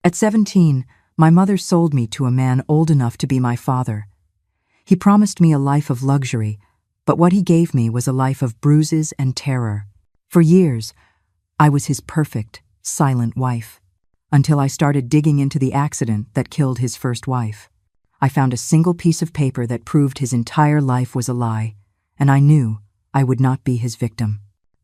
At 17, my mother sold me to a man old enough to be my father. He promised me a life of luxury, but what he gave me was a life of bruises and terror. For years, I was his perfect, silent wife, until I started digging into the accident that killed his first wife. I found a single piece of paper that proved his entire life was a lie, and I knew I would not be his victim.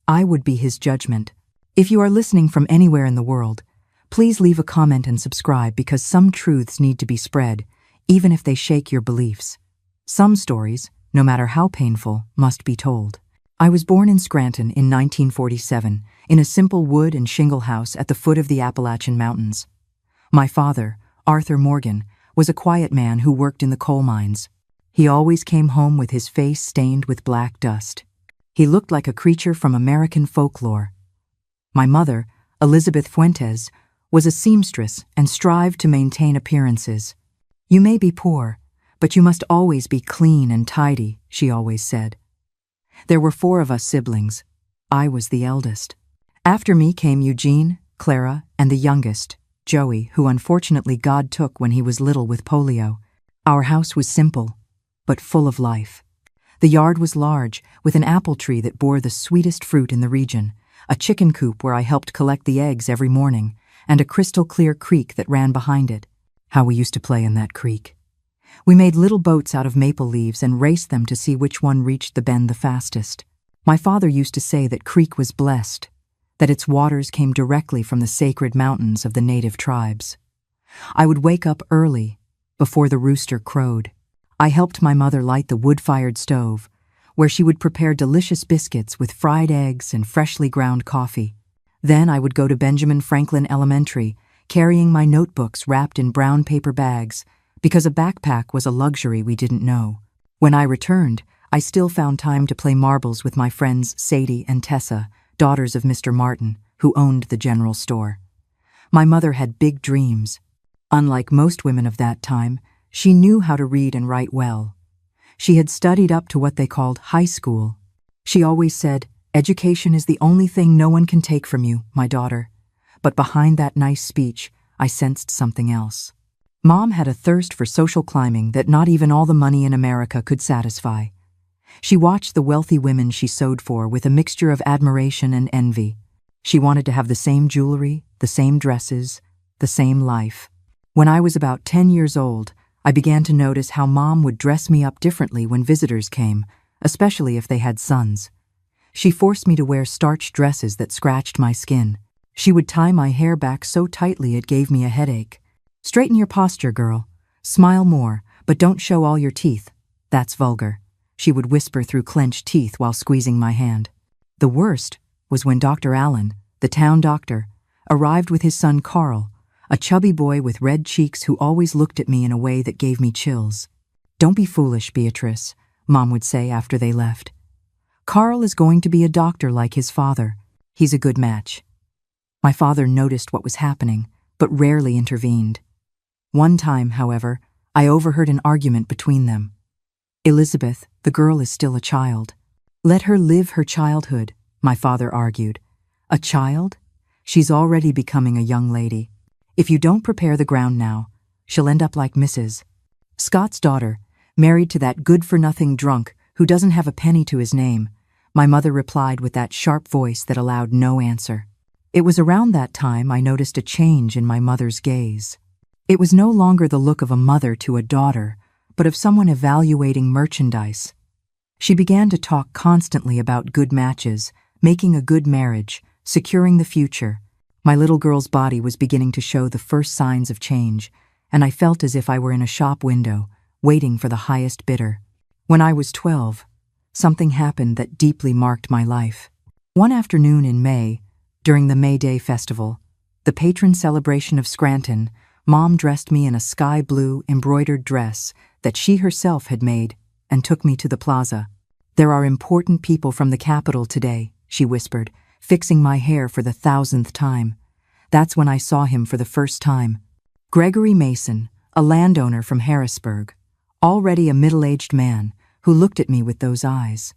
I would be his judgment. If you are listening from anywhere in the world, please leave a comment and subscribe, because some truths need to be spread, even if they shake your beliefs. Some stories, no matter how painful, must be told. I was born in Scranton in 1947, in a simple wood and shingle house at the foot of the Appalachian Mountains. My father, Arthur Morgan, was a quiet man who worked in the coal mines. He always came home with his face stained with black dust. He looked like a creature from American folklore. My mother, Elizabeth Fuentes, was a seamstress and strived to maintain appearances. "You may be poor, but you must always be clean and tidy," she always said. There were 4 of us siblings. I was the eldest. After me came Eugene, Clara, and the youngest, Joey, who unfortunately God took when he was little with polio. Our house was simple, but full of life. The yard was large, with an apple tree that bore the sweetest fruit in the region, a chicken coop where I helped collect the eggs every morning, and a crystal-clear creek that ran behind it. How we used to play in that creek. We made little boats out of maple leaves and raced them to see which one reached the bend the fastest. My father used to say that creek was blessed, that its waters came directly from the sacred mountains of the native tribes. I would wake up early, before the rooster crowed. I helped my mother light the wood-fired stove, where she would prepare delicious biscuits with fried eggs and freshly ground coffee. Then I would go to Benjamin Franklin Elementary, carrying my notebooks wrapped in brown paper bags, because a backpack was a luxury we didn't know. When I returned, I still found time to play marbles with my friends Sadie and Tessa, daughters of Mr. Martin, who owned the general store. My mother had big dreams. Unlike most women of that time, she knew how to read and write well. She had studied up to what they called high school. She always said, "Education is the only thing no one can take from you, my daughter." But behind that nice speech, I sensed something else. Mom had a thirst for social climbing that not even all the money in America could satisfy. She watched the wealthy women she sewed for with a mixture of admiration and envy. She wanted to have the same jewelry, the same dresses, the same life. When I was about 10 years old, I began to notice how Mom would dress me up differently when visitors came, especially if they had sons. She forced me to wear starched dresses that scratched my skin. She would tie my hair back so tightly it gave me a headache. "Straighten your posture, girl. Smile more, but don't show all your teeth. That's vulgar," she would whisper through clenched teeth while squeezing my hand. The worst was when Dr. Allen, the town doctor, arrived with his son Carl, a chubby boy with red cheeks who always looked at me in a way that gave me chills. "Don't be foolish, Beatrice," Mom would say after they left. "Carl is going to be a doctor like his father. He's a good match." My father noticed what was happening, but rarely intervened. One time, however, I overheard an argument between them. "Elizabeth, the girl is still a child. Let her live her childhood," my father argued. "A child? She's already becoming a young lady. If you don't prepare the ground now, she'll end up like Mrs. Scott's daughter, married to that good-for-nothing drunk who doesn't have a penny to his name," my mother replied with that sharp voice that allowed no answer. It was around that time I noticed a change in my mother's gaze. It was no longer the look of a mother to a daughter, but of someone evaluating merchandise. She began to talk constantly about good matches, making a good marriage, securing the future. My little girl's body was beginning to show the first signs of change, and I felt as if I were in a shop window, waiting for the highest bidder. When I was 12, something happened that deeply marked my life. One afternoon in May, during the May Day Festival, the patron celebration of Scranton, Mom dressed me in a sky blue embroidered dress that she herself had made and took me to the plaza. "There are important people from the Capitol today," she whispered, fixing my hair for the 1,000th time. That's when I saw him for the first time. Gregory Mason, a landowner from Harrisburg, already a middle-aged man, who looked at me with those eyes.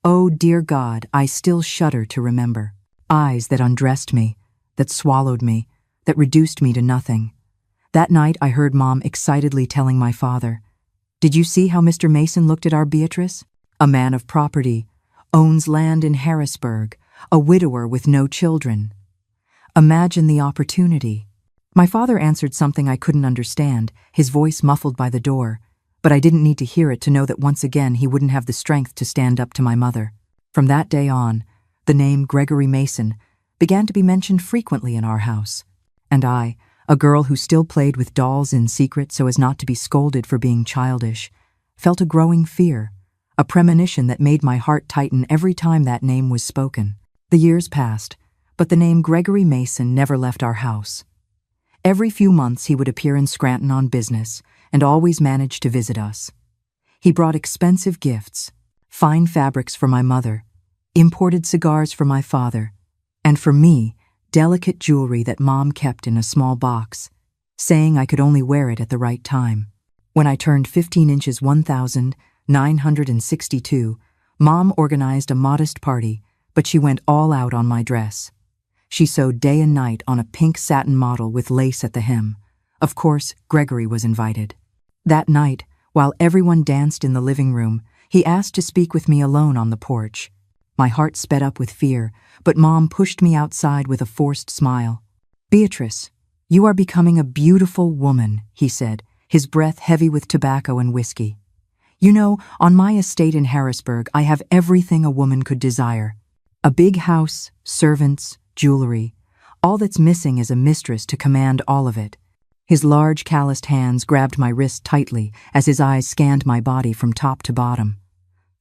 Oh, dear God, I still shudder to remember. Eyes that undressed me, that swallowed me, that reduced me to nothing. That night I heard Mom excitedly telling my father, "Did you see how Mr. Mason looked at our Beatrice? A man of property, owns land in Harrisburg, a widower with no children. Imagine the opportunity." My father answered something I couldn't understand, his voice muffled by the door, but I didn't need to hear it to know that once again he wouldn't have the strength to stand up to my mother. From that day on, the name Gregory Mason began to be mentioned frequently in our house, and I, a girl who still played with dolls in secret so as not to be scolded for being childish, felt a growing fear, a premonition that made my heart tighten every time that name was spoken. The years passed, but the name Gregory Mason never left our house. Every few months he would appear in Scranton on business and always managed to visit us. He brought expensive gifts, fine fabrics for my mother, imported cigars for my father, and for me, delicate jewelry that Mom kept in a small box, saying I could only wear it at the right time. When I turned 15 inches 1,962, Mom organized a modest party, but she went all out on my dress. She sewed day and night on a pink satin model with lace at the hem. Of course, Gregory was invited. That night, while everyone danced in the living room, he asked to speak with me alone on the porch. My heart sped up with fear, but Mom pushed me outside with a forced smile. "Beatrice, you are becoming a beautiful woman," he said, his breath heavy with tobacco and whiskey. "You know, on my estate in Harrisburg, I have everything a woman could desire. A big house, servants, jewelry. All that's missing is a mistress to command all of it." His large, calloused hands grabbed my wrist tightly as his eyes scanned my body from top to bottom.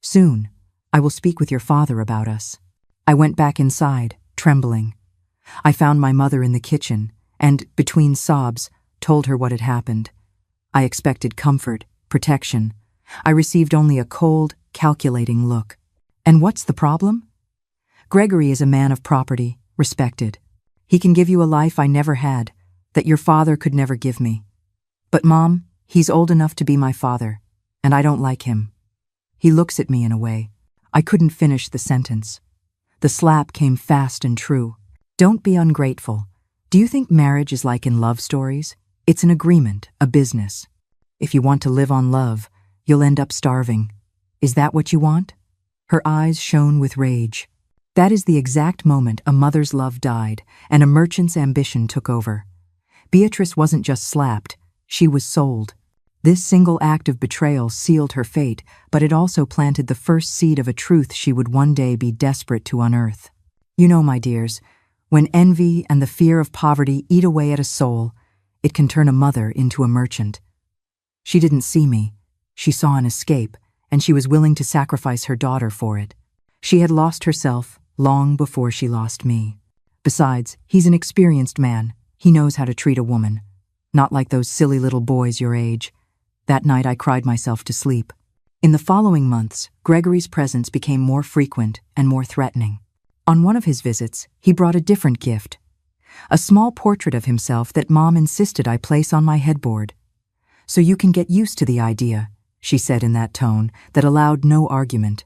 "Soon, I will speak with your father about us." I went back inside, trembling. I found my mother in the kitchen and, between sobs, told her what had happened. I expected comfort, protection. I received only a cold, calculating look. "And what's the problem?" "Gregory is a man of property, respected. He can give you a life I never had, that your father could never give me. But Mom, he's old enough to be my father, and I don't like him." He looks at me in a way. I couldn't finish the sentence. The slap came fast and true. "Don't be ungrateful. Do you think marriage is like in love stories? It's an agreement, a business. If you want to live on love, you'll end up starving. Is that what you want?" Her eyes shone with rage. That is the exact moment a mother's love died and a merchant's ambition took over. Beatrice wasn't just slapped, she was sold. This single act of betrayal sealed her fate, but it also planted the first seed of a truth she would one day be desperate to unearth. You know, my dears, when envy and the fear of poverty eat away at a soul, it can turn a mother into a merchant. She didn't see me. She saw an escape, and she was willing to sacrifice her daughter for it. She had lost herself long before she lost me. Besides, he's an experienced man. He knows how to treat a woman. Not like those silly little boys your age. That night I cried myself to sleep. In the following months, Gregory's presence became more frequent and more threatening. On one of his visits, he brought a different gift. A small portrait of himself that Mom insisted I place on my headboard. "So you can get used to the idea," she said in that tone that allowed no argument.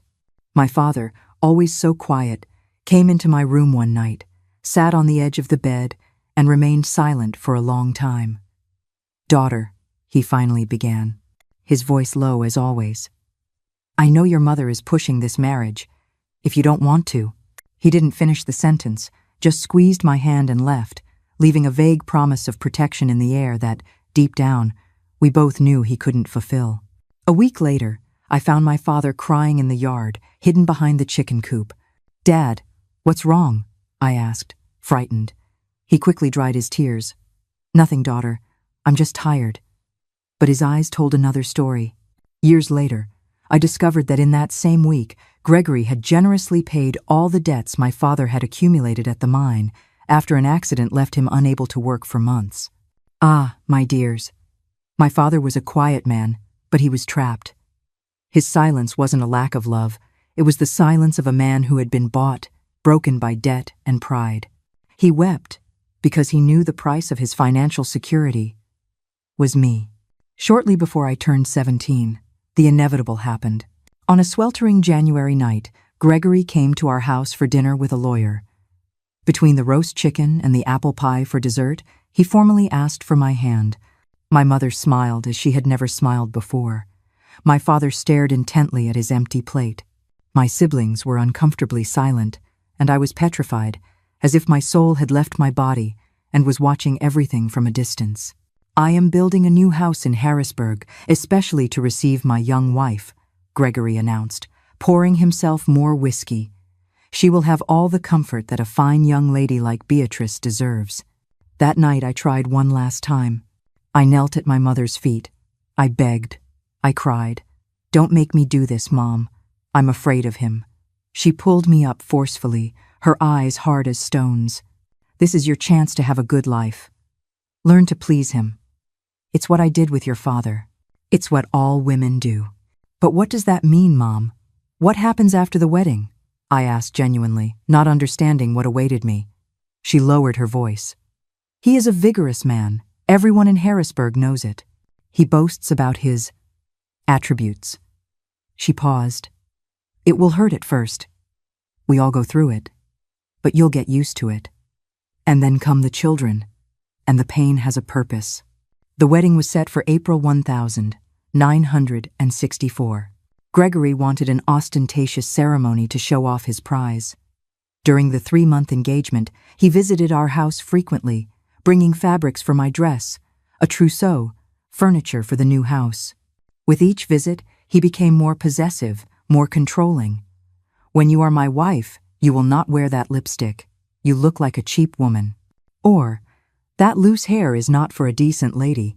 My father, always so quiet, came into my room one night, sat on the edge of the bed, and remained silent for a long time. "Daughter," he finally began, his voice low as always. "I know your mother is pushing this marriage. If you don't want to." He didn't finish the sentence, just squeezed my hand and left, leaving a vague promise of protection in the air that, deep down, we both knew he couldn't fulfill. A week later, I found my father crying in the yard, hidden behind the chicken coop. "Dad, what's wrong?" I asked, frightened. He quickly dried his tears. "Nothing, daughter. I'm just tired." But his eyes told another story. Years later, I discovered that in that same week, Gregory had generously paid all the debts my father had accumulated at the mine after an accident left him unable to work for months. Ah, my dears. My father was a quiet man, but he was trapped. His silence wasn't a lack of love. It was the silence of a man who had been bought, broken by debt and pride. He wept because he knew the price of his financial security was me. Shortly before I turned 17, the inevitable happened. On a sweltering January night, Gregory came to our house for dinner with a lawyer. Between the roast chicken and the apple pie for dessert, He formally asked for my hand. My mother smiled as she had never smiled before. My father stared intently at his empty plate. My siblings were uncomfortably silent, and I was petrified, as if my soul had left my body and was watching everything from a distance. "I am building a new house in Harrisburg, especially to receive my young wife," Gregory announced, pouring himself more whiskey. "She will have all the comfort that a fine young lady like Beatrice deserves." That night I tried one last time. I knelt at my mother's feet. I begged. I cried. "Don't make me do this, Mom. I'm afraid of him." She pulled me up forcefully, her eyes hard as stones. "This is your chance to have a good life. Learn to please him. It's what I did with your father. It's what all women do." "But what does that mean, Mom? What happens after the wedding?" I asked genuinely, not understanding what awaited me. She lowered her voice. "He is a vigorous man. Everyone in Harrisburg knows it. He boasts about his attributes." She paused. "It will hurt at first. We all go through it. But you'll get used to it. And then come the children, and the pain has a purpose." The wedding was set for April 1964. Gregory wanted an ostentatious ceremony to show off his prize. During the 3-month engagement, he visited our house frequently, bringing fabrics for my dress, a trousseau, furniture for the new house. With each visit, he became more possessive, more controlling. "When you are my wife, you will not wear that lipstick. You look like a cheap woman." Or, "That loose hair is not for a decent lady."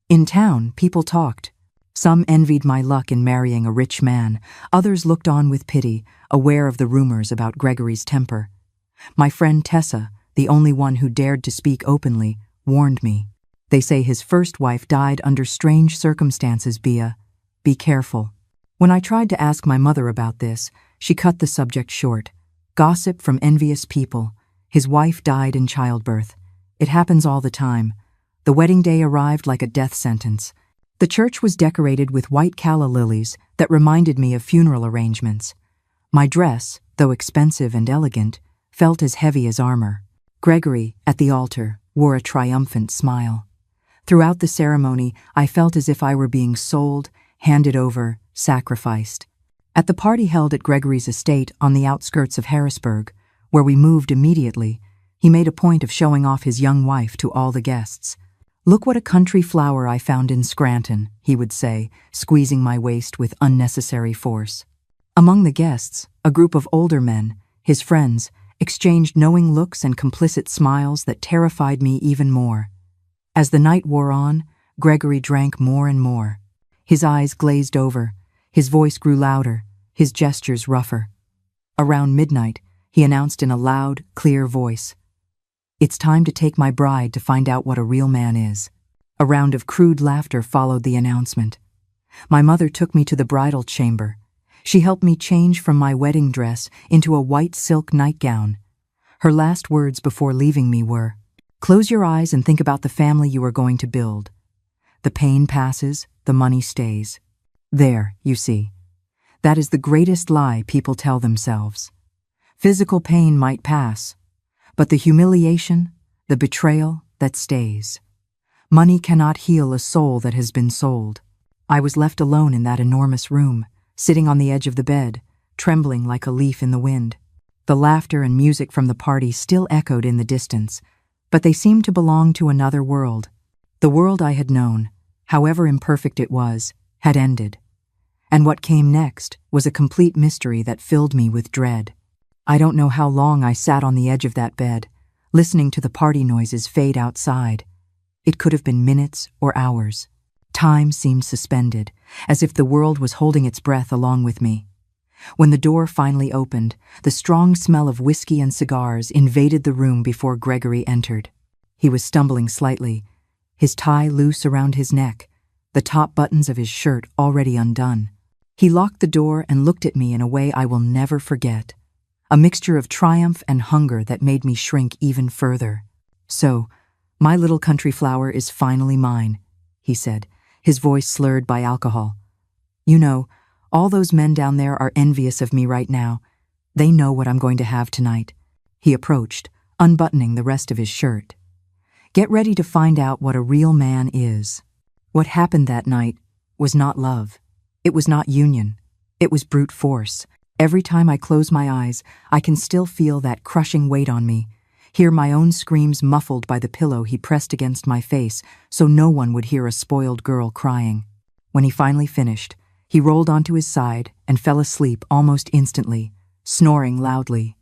In town, people talked. Some envied my luck in marrying a rich man. Others looked on with pity, aware of the rumors about Gregory's temper. My friend Tessa, the only one who dared to speak openly, warned me. "They say his first wife died under strange circumstances, Bea. Be careful." When I tried to ask my mother about this, she cut the subject short. "Gossip from envious people. His wife died in childbirth. It happens all the time." The wedding day arrived like a death sentence. The church was decorated with white calla lilies that reminded me of funeral arrangements. My dress, though expensive and elegant, felt as heavy as armor. Gregory, at the altar, wore a triumphant smile. Throughout the ceremony, I felt as if I were being sold, handed over, sacrificed. At the party held at Gregory's estate on the outskirts of Harrisburg, where we moved immediately, he made a point of showing off his young wife to all the guests. "Look what a country flower I found in Scranton," he would say, squeezing my waist with unnecessary force. Among the guests, a group of older men, his friends, exchanged knowing looks and complicit smiles that terrified me even more. As the night wore on, Gregory drank more and more. His eyes glazed over, his voice grew louder, his gestures rougher. Around midnight, he announced in a loud, clear voice, "It's time to take my bride to find out what a real man is." A round of crude laughter followed the announcement. My mother took me to the bridal chamber. She helped me change from my wedding dress into a white silk nightgown. Her last words before leaving me were, "Close your eyes and think about the family you are going to build. The pain passes, the money stays." There, you see. That is the greatest lie people tell themselves. Physical pain might pass, but the humiliation, the betrayal, that stays. Money cannot heal a soul that has been sold. I was left alone in that enormous room, sitting on the edge of the bed, trembling like a leaf in the wind. The laughter and music from the party still echoed in the distance, but they seemed to belong to another world. The world I had known, however imperfect it was, had ended. And what came next was a complete mystery that filled me with dread. I don't know how long I sat on the edge of that bed, listening to the party noises fade outside. It could have been minutes or hours. Time seemed suspended, as if the world was holding its breath along with me. When the door finally opened, the strong smell of whiskey and cigars invaded the room before Gregory entered. He was stumbling slightly, his tie loose around his neck, the top buttons of his shirt already undone. He locked the door and looked at me in a way I will never forget. A mixture of triumph and hunger that made me shrink even further. "So, my little country flower is finally mine," he said, his voice slurred by alcohol. "You know, all those men down there are envious of me right now. They know what I'm going to have tonight." He approached, unbuttoning the rest of his shirt. Get ready to find out what a real man is. What happened that night was not love. It was not union. It was brute force. Every time I close my eyes, I can still feel that crushing weight on me, hear my own screams muffled by the pillow he pressed against my face so no one would hear a spoiled girl crying. When he finally finished, he rolled onto his side and fell asleep almost instantly, snoring loudly.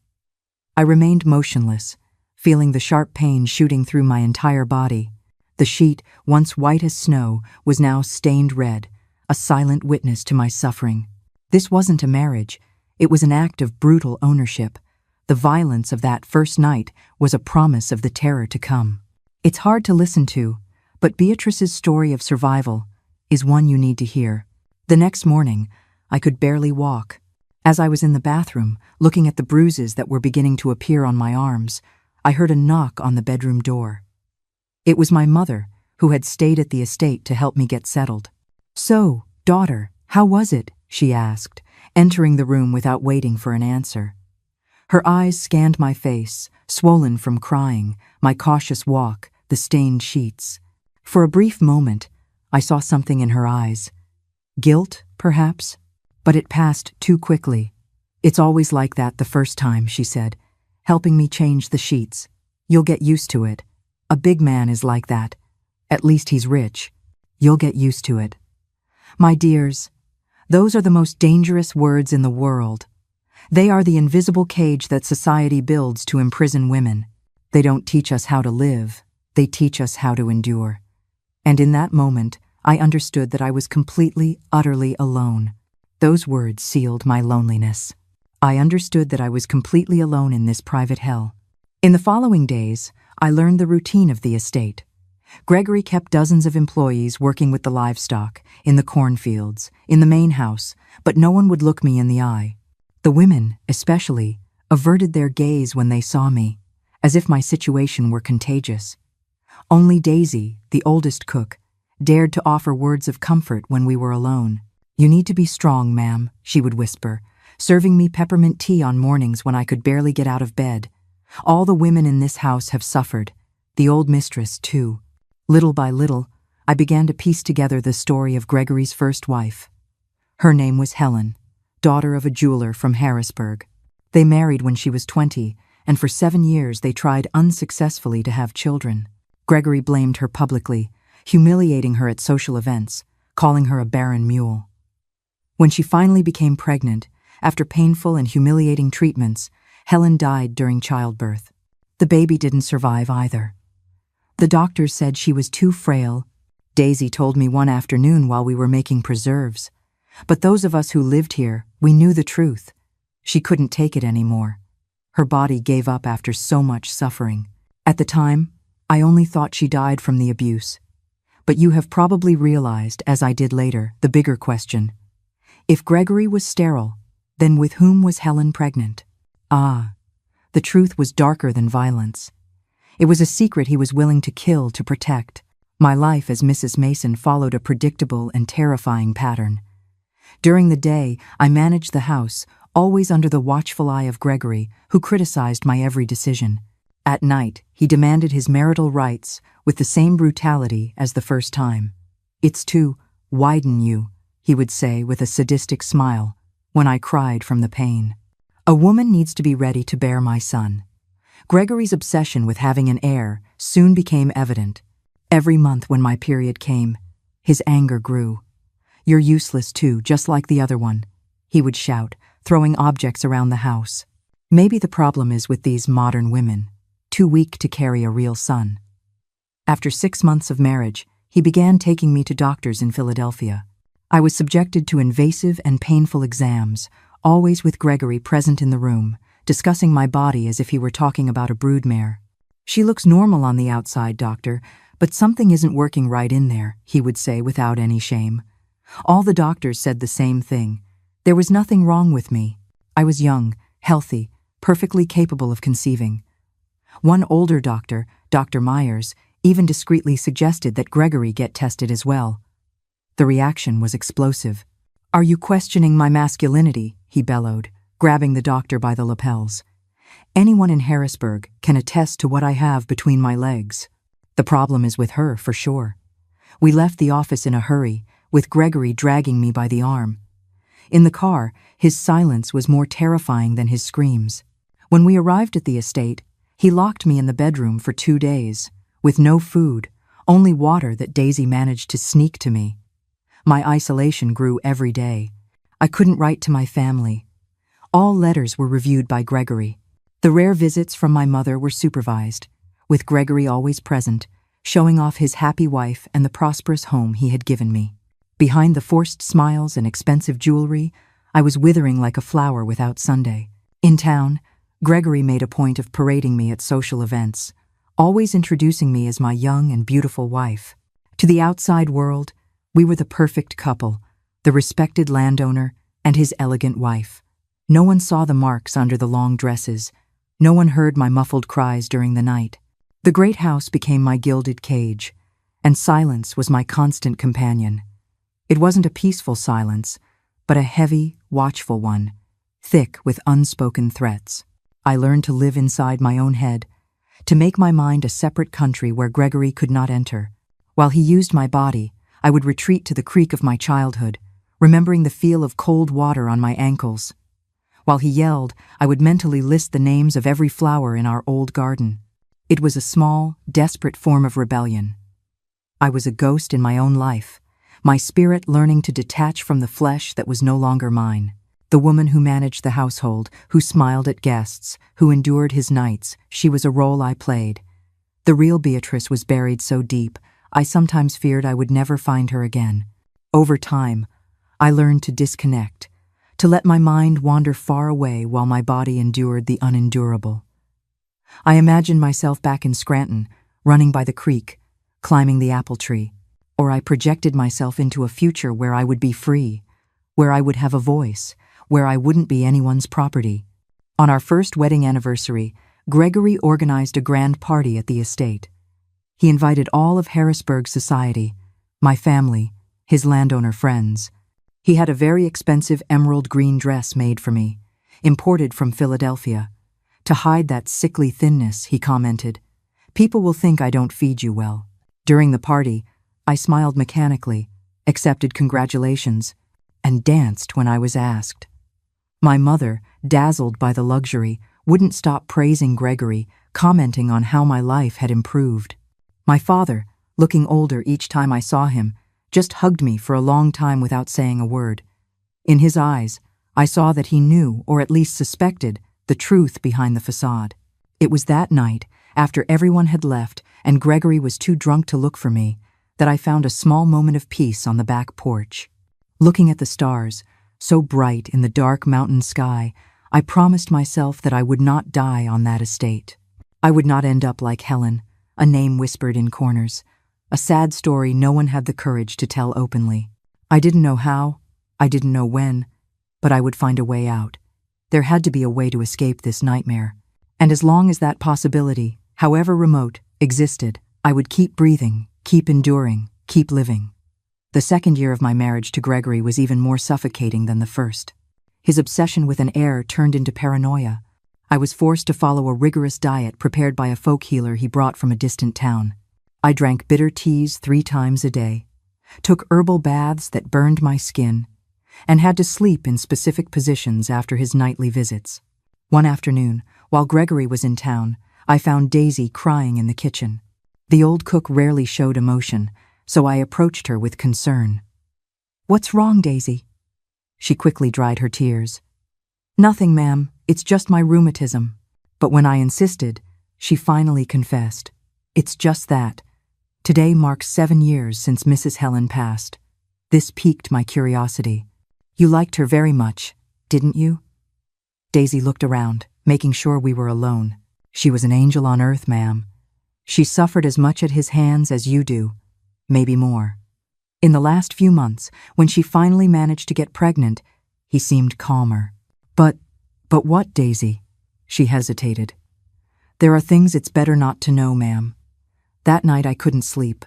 I remained motionless, feeling the sharp pain shooting through my entire body. The sheet, once white as snow, was now stained red, a silent witness to my suffering. This wasn't a marriage. It was an act of brutal ownership. The violence of that first night was a promise of the terror to come. It's hard to listen to, but Beatrice's story of survival is one you need to hear. The next morning, I could barely walk. As I was in the bathroom, looking at the bruises that were beginning to appear on my arms, I heard a knock on the bedroom door. It was my mother, who had stayed at the estate to help me get settled. "So, daughter, how was it?" she asked, entering the room without waiting for an answer. Her eyes scanned my face, swollen from crying, my cautious walk, the stained sheets. For a brief moment, I saw something in her eyes. Guilt, perhaps? But it passed too quickly. "It's always like that the first time," she said, helping me change the sheets. "You'll get used to it. A big man is like that. At least he's rich. You'll get used to it." My dears, those are the most dangerous words in the world. They are the invisible cage that society builds to imprison women. They don't teach us how to live. They teach us how to endure. And in that moment, I understood that I was completely, utterly alone. Those words sealed my loneliness. I understood that I was completely alone in this private hell. In the following days, I learned the routine of the estate. Gregory kept dozens of employees working with the livestock, in the cornfields, in the main house, but no one would look me in the eye. The women, especially, averted their gaze when they saw me, as if my situation were contagious. Only Daisy, the oldest cook, dared to offer words of comfort when we were alone. "You need to be strong, ma'am," she would whisper, serving me peppermint tea on mornings when I could barely get out of bed. "All the women in this house have suffered, the old mistress, too." Little by little, I began to piece together the story of Gregory's first wife. Her name was Helen, daughter of a jeweler from Harrisburg. They married when she was 20, and for 7 years they tried unsuccessfully to have children. Gregory blamed her publicly, humiliating her at social events, calling her a barren mule. When she finally became pregnant, after painful and humiliating treatments, Helen died during childbirth. The baby didn't survive either. The doctors said she was too frail. Daisy told me one afternoon while we were making preserves. But those of us who lived here, we knew the truth. She couldn't take it anymore. Her body gave up after so much suffering. At the time, I only thought she died from the abuse. But you have probably realized, as I did later, the bigger question. If Gregory was sterile, then with whom was Helen pregnant? Ah, the truth was darker than violence. It was a secret he was willing to kill to protect. My life as Mrs. Mason followed a predictable and terrifying pattern. During the day, I managed the house, always under the watchful eye of Gregory, who criticized my every decision. At night, he demanded his marital rights with the same brutality as the first time. "It's to widen you," he would say with a sadistic smile, when I cried from the pain. "A woman needs to be ready to bear my son." Gregory's obsession with having an heir soon became evident. Every month when my period came, his anger grew. "You're useless too, just like the other one," he would shout, throwing objects around the house. Maybe the problem is with these modern women, too weak to carry a real son. After 6 months of marriage, he began taking me to doctors in Philadelphia. I was subjected to invasive and painful exams, always with Gregory present in the room, discussing my body as if he were talking about a broodmare. "She looks normal on the outside, doctor, but something isn't working right in there," he would say without any shame. All the doctors said the same thing. There was nothing wrong with me. I was young, healthy, perfectly capable of conceiving. One older doctor, Dr. Myers, even discreetly suggested that Gregory get tested as well. The reaction was explosive. "Are you questioning my masculinity?" he bellowed, grabbing the doctor by the lapels. "Anyone in Harrisburg can attest to what I have between my legs." The problem is with her, for sure. We left the office in a hurry, with Gregory dragging me by the arm. In the car, his silence was more terrifying than his screams. When we arrived at the estate, he locked me in the bedroom for 2 days, with no food, only water that Daisy managed to sneak to me. My isolation grew every day. I couldn't write to my family. All letters were reviewed by Gregory. The rare visits from my mother were supervised, with Gregory always present, showing off his happy wife and the prosperous home he had given me. Behind the forced smiles and expensive jewelry, I was withering like a flower without Sunday. In town, Gregory made a point of parading me at social events, always introducing me as my young and beautiful wife. To the outside world, we were the perfect couple, the respected landowner and his elegant wife. No one saw the marks under the long dresses. No one heard my muffled cries during the night. The great house became my gilded cage, and silence was my constant companion. It wasn't a peaceful silence, but a heavy, watchful one, thick with unspoken threats. I learned to live inside my own head, to make my mind a separate country where Gregory could not enter. While he used my body, I would retreat to the creek of my childhood, remembering the feel of cold water on my ankles. While he yelled, I would mentally list the names of every flower in our old garden. It was a small, desperate form of rebellion. I was a ghost in my own life, my spirit learning to detach from the flesh that was no longer mine. The woman who managed the household, who smiled at guests, who endured his nights, she was a role I played. The real Beatrice was buried so deep, I sometimes feared I would never find her again. Over time, I learned to disconnect, to let my mind wander far away while my body endured the unendurable. I imagined myself back in Scranton, running by the creek, climbing the apple tree, or I projected myself into a future where I would be free, where I would have a voice, where I wouldn't be anyone's property. On our first wedding anniversary, Gregory organized a grand party at the estate. He invited all of Harrisburg society, my family, his landowner friends. He had a very expensive emerald green dress made for me, imported from Philadelphia. To hide that sickly thinness, he commented, "People will think I don't feed you well." During the party, I smiled mechanically, accepted congratulations, and danced when I was asked. My mother, dazzled by the luxury, wouldn't stop praising Gregory, commenting on how my life had improved. My father, looking older each time I saw him, just hugged me for a long time without saying a word. In his eyes, I saw that he knew, or at least suspected, the truth behind the facade. It was that night, after everyone had left and Gregory was too drunk to look for me, that I found a small moment of peace on the back porch. Looking at the stars, so bright in the dark mountain sky, I promised myself that I would not die on that estate. I would not end up like Helen, a name whispered in corners, a sad story no one had the courage to tell openly. I didn't know how, I didn't know when, but I would find a way out. There had to be a way to escape this nightmare. And as long as that possibility, however remote, existed, I would keep breathing, keep enduring, keep living. The second year of my marriage to Gregory was even more suffocating than the first. His obsession with an heir turned into paranoia. I was forced to follow a rigorous diet prepared by a folk healer he brought from a distant town. I drank bitter teas 3 times a day, took herbal baths that burned my skin, and had to sleep in specific positions after his nightly visits. One afternoon, while Gregory was in town, I found Daisy crying in the kitchen. The old cook rarely showed emotion, so I approached her with concern. "What's wrong, Daisy?" She quickly dried her tears. "Nothing, ma'am, it's just my rheumatism." But when I insisted, she finally confessed. "It's just that. Today marks 7 years since Mrs. Helen passed." This piqued my curiosity. "You liked her very much, didn't you?" Daisy looked around, making sure we were alone. "She was an angel on earth, ma'am. She suffered as much at his hands as you do, maybe more. In the last few months, when she finally managed to get pregnant, he seemed calmer." But what, Daisy?" She hesitated. "There are things it's better not to know, ma'am." That night I couldn't sleep.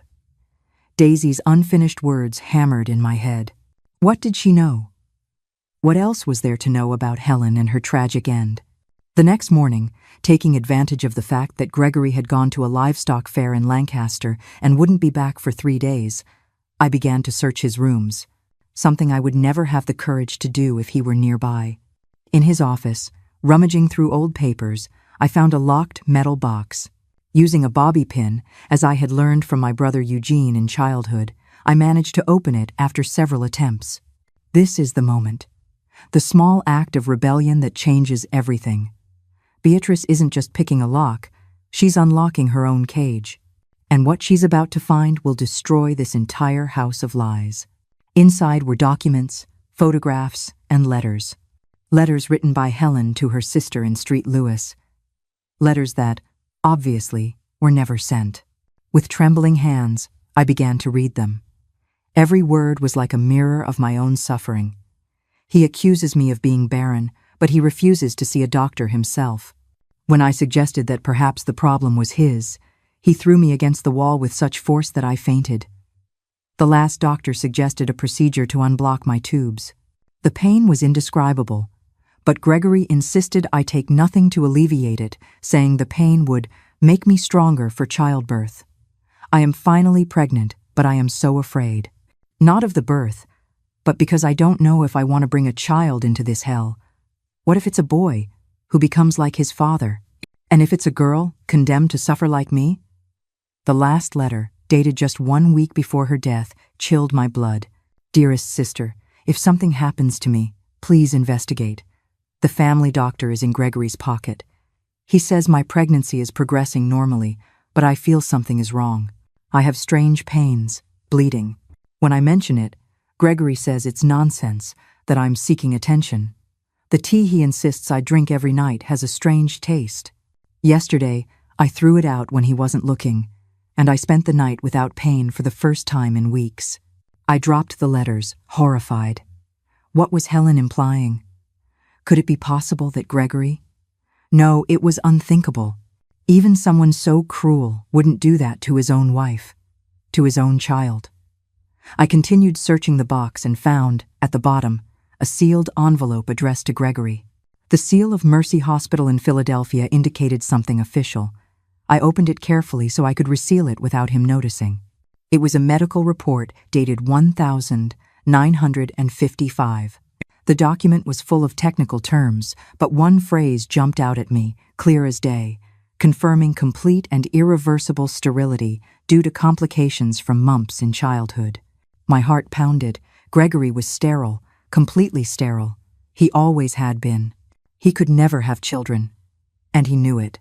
Daisy's unfinished words hammered in my head. What did she know? What else was there to know about Helen and her tragic end? The next morning, taking advantage of the fact that Gregory had gone to a livestock fair in Lancaster and wouldn't be back for 3 days, I began to search his rooms, something I would never have the courage to do if he were nearby. In his office, rummaging through old papers, I found a locked metal box. Using a bobby pin, as I had learned from my brother Eugene in childhood, I managed to open it after several attempts. This is the moment. The small act of rebellion that changes everything. Beatrice isn't just picking a lock, she's unlocking her own cage. And what she's about to find will destroy this entire house of lies. Inside were documents, photographs, and letters. Letters written by Helen to her sister in Street Lewis. Letters that, obviously, were never sent. With trembling hands, I began to read them. Every word was like a mirror of my own suffering. He accuses me of being barren, but he refuses to see a doctor himself. When I suggested that perhaps the problem was his, he threw me against the wall with such force that I fainted. The last doctor suggested a procedure to unblock my tubes. The pain was indescribable, but Gregory insisted I take nothing to alleviate it, saying the pain would make me stronger for childbirth. I am finally pregnant, but I am so afraid. Not of the birth, but because I don't know if I want to bring a child into this hell. What if it's a boy who becomes like his father? And if it's a girl condemned to suffer like me? The last letter, dated just 1 week before her death, chilled my blood. Dearest sister, if something happens to me, please investigate. The family doctor is in Gregory's pocket. He says my pregnancy is progressing normally, but I feel something is wrong. I have strange pains, bleeding. When I mention it, Gregory says it's nonsense, that I'm seeking attention. The tea he insists I drink every night has a strange taste. Yesterday, I threw it out when he wasn't looking, and I spent the night without pain for the first time in weeks. I dropped the letters, horrified. What was Helen implying? Could it be possible that Gregory? No, it was unthinkable. Even someone so cruel wouldn't do that to his own wife, to his own child. I continued searching the box and found, at the bottom, a sealed envelope addressed to Gregory. The seal of Mercy Hospital in Philadelphia indicated something official. I opened it carefully so I could reseal it without him noticing. It was a medical report dated 1955. The document was full of technical terms, but one phrase jumped out at me, clear as day, confirming complete and irreversible sterility due to complications from mumps in childhood. My heart pounded. Gregory was sterile, completely sterile. He always had been. He could never have children. And he knew it.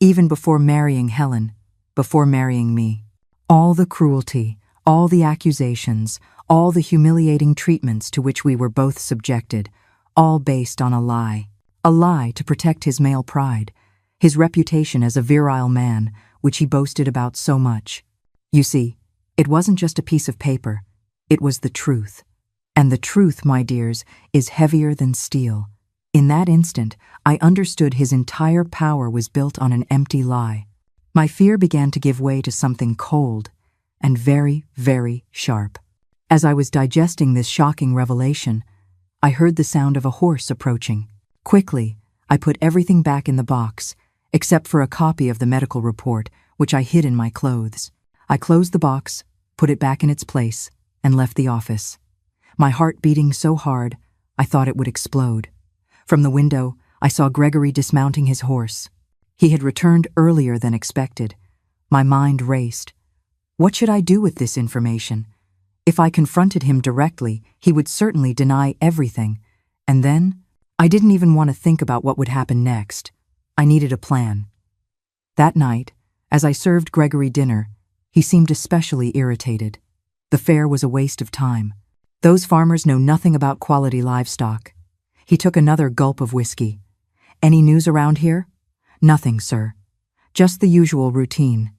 Even before marrying Helen, before marrying me. All the cruelty, all the accusations, all the humiliating treatments to which we were both subjected, all based on a lie. A lie to protect his male pride, his reputation as a virile man, which he boasted about so much. You see, it wasn't just a piece of paper. It was the truth. And the truth, my dears, is heavier than steel. In that instant, I understood his entire power was built on an empty lie. My fear began to give way to something cold and very, very sharp. As I was digesting this shocking revelation, I heard the sound of a horse approaching. Quickly, I put everything back in the box, except for a copy of the medical report, which I hid in my clothes. I closed the box, put it back in its place, and left the office. My heart beating so hard, I thought it would explode. From the window, I saw Gregory dismounting his horse. He had returned earlier than expected. My mind raced. What should I do with this information? If I confronted him directly, he would certainly deny everything. And then, I didn't even want to think about what would happen next. I needed a plan. That night, as I served Gregory dinner, he seemed especially irritated. The fair was a waste of time. Those farmers know nothing about quality livestock. He took another gulp of whiskey. Any news around here? Nothing, sir. Just the usual routine.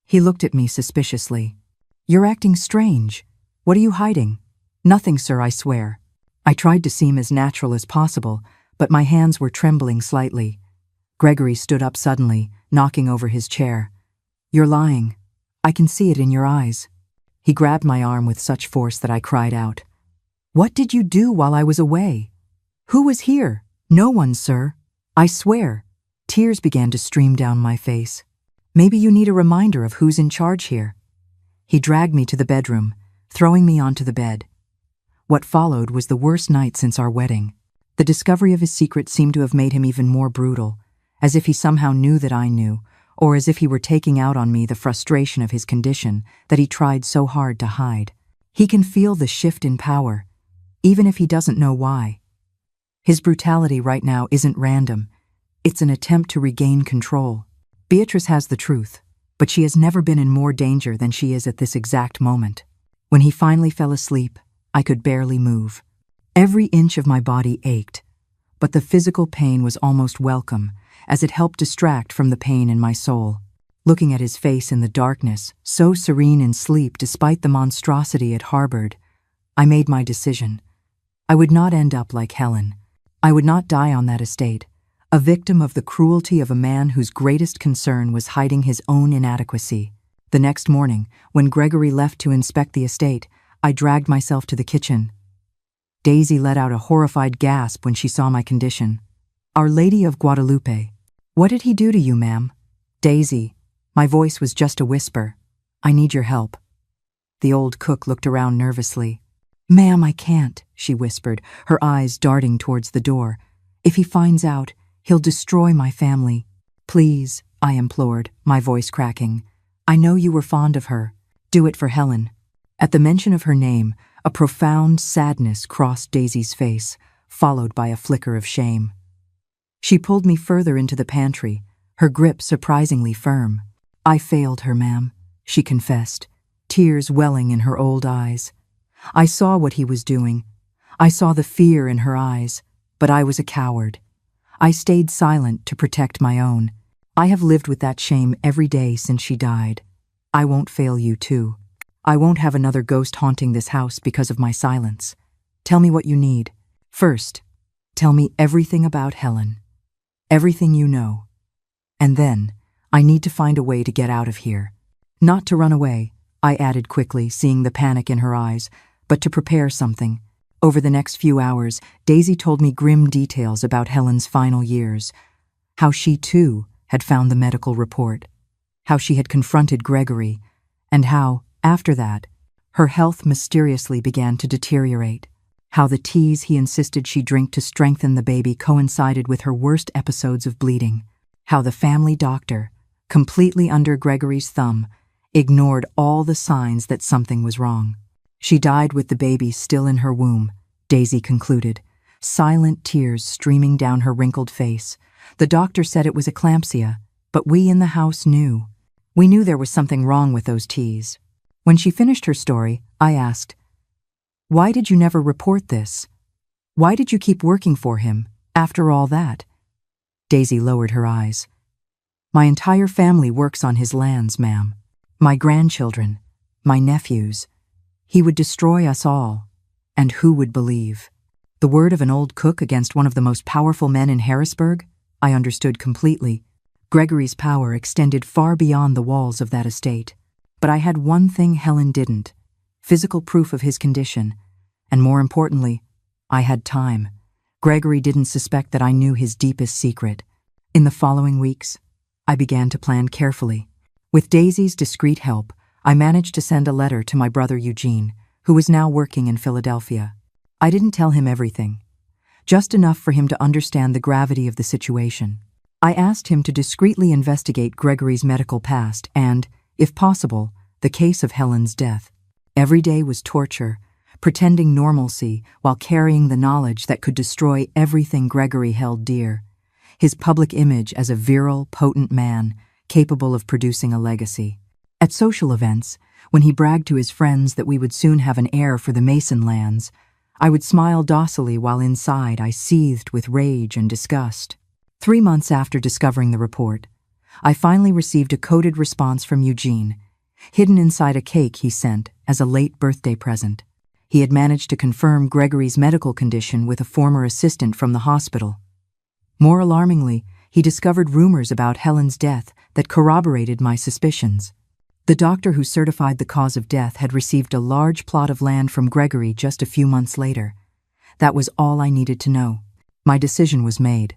He looked at me suspiciously. You're acting strange. What are you hiding? Nothing, sir, I swear. I tried to seem as natural as possible, but my hands were trembling slightly. Gregory stood up suddenly, knocking over his chair. You're lying. I can see it in your eyes. He grabbed my arm with such force that I cried out. What did you do while I was away? Who was here? No one, sir. I swear, tears began to stream down my face. Maybe you need a reminder of who's in charge here. He dragged me to the bedroom, throwing me onto the bed. What followed was the worst night since our wedding. The discovery of his secret seemed to have made him even more brutal, as if he somehow knew that I knew, or as if he were taking out on me the frustration of his condition that he tried so hard to hide. He can feel the shift in power, even if he doesn't know why. His brutality right now isn't random. It's an attempt to regain control. Beatrice has the truth, but she has never been in more danger than she is at this exact moment. When he finally fell asleep, I could barely move. Every inch of my body ached, but the physical pain was almost welcome, as it helped distract from the pain in my soul. Looking at his face in the darkness, so serene in sleep despite the monstrosity it harbored, I made my decision. I would not end up like Helen. I would not die on that estate, a victim of the cruelty of a man whose greatest concern was hiding his own inadequacy. The next morning, when Gregory left to inspect the estate, I dragged myself to the kitchen. Daisy let out a horrified gasp when she saw my condition. Our Lady of Guadalupe. What did he do to you, ma'am? Daisy. My voice was just a whisper. I need your help. The old cook looked around nervously. Ma'am, I can't, she whispered, her eyes darting towards the door. If he finds out, he'll destroy my family. Please, I implored, my voice cracking. I know you were fond of her. Do it for Helen. At the mention of her name, a profound sadness crossed Daisy's face, followed by a flicker of shame. She pulled me further into the pantry, her grip surprisingly firm. I failed her, ma'am, she confessed, tears welling in her old eyes. I saw what he was doing. I saw the fear in her eyes, but I was a coward. I stayed silent to protect my own. I have lived with that shame every day since she died. I won't fail you too. I won't have another ghost haunting this house because of my silence. Tell me what you need. First, tell me everything about Helen. Everything you know. And then, I need to find a way to get out of here. Not to run away, I added quickly, seeing the panic in her eyes, but to prepare something. Over the next few hours, Daisy told me grim details about Helen's final years. How she, too, had found the medical report. How she had confronted Gregory. And how, after that, her health mysteriously began to deteriorate. How the teas he insisted she drink to strengthen the baby coincided with her worst episodes of bleeding. How the family doctor, completely under Gregory's thumb, ignored all the signs that something was wrong. She died with the baby still in her womb, Daisy concluded, silent tears streaming down her wrinkled face. The doctor said it was eclampsia, but we in the house knew. We knew there was something wrong with those teas. When she finished her story, I asked, "Why did you never report this? Why did you keep working for him, after all that?" Daisy lowered her eyes. "My entire family works on his lands, ma'am. My grandchildren, my nephews. He would destroy us all. And who would believe? The word of an old cook against one of the most powerful men in Harrisburg? I understood completely. Gregory's power extended far beyond the walls of that estate. But I had one thing Helen didn't: physical proof of his condition. And more importantly, I had time. Gregory didn't suspect that I knew his deepest secret. In the following weeks, I began to plan carefully. With Daisy's discreet help, I managed to send a letter to my brother Eugene, who was now working in Philadelphia. I didn't tell him everything, just enough for him to understand the gravity of the situation. I asked him to discreetly investigate Gregory's medical past and, if possible, the case of Helen's death. Every day was torture, pretending normalcy while carrying the knowledge that could destroy everything Gregory held dear. His public image as a virile, potent man, capable of producing a legacy. At social events, when he bragged to his friends that we would soon have an heir for the Mason lands, I would smile docilely while inside I seethed with rage and disgust. 3 months after discovering the report, I finally received a coded response from Eugene, hidden inside a cake he sent as a late birthday present. He had managed to confirm Gregory's medical condition with a former assistant from the hospital. More alarmingly, he discovered rumors about Helen's death that corroborated my suspicions. The doctor who certified the cause of death had received a large plot of land from Gregory just a few months later. That was all I needed to know. My decision was made.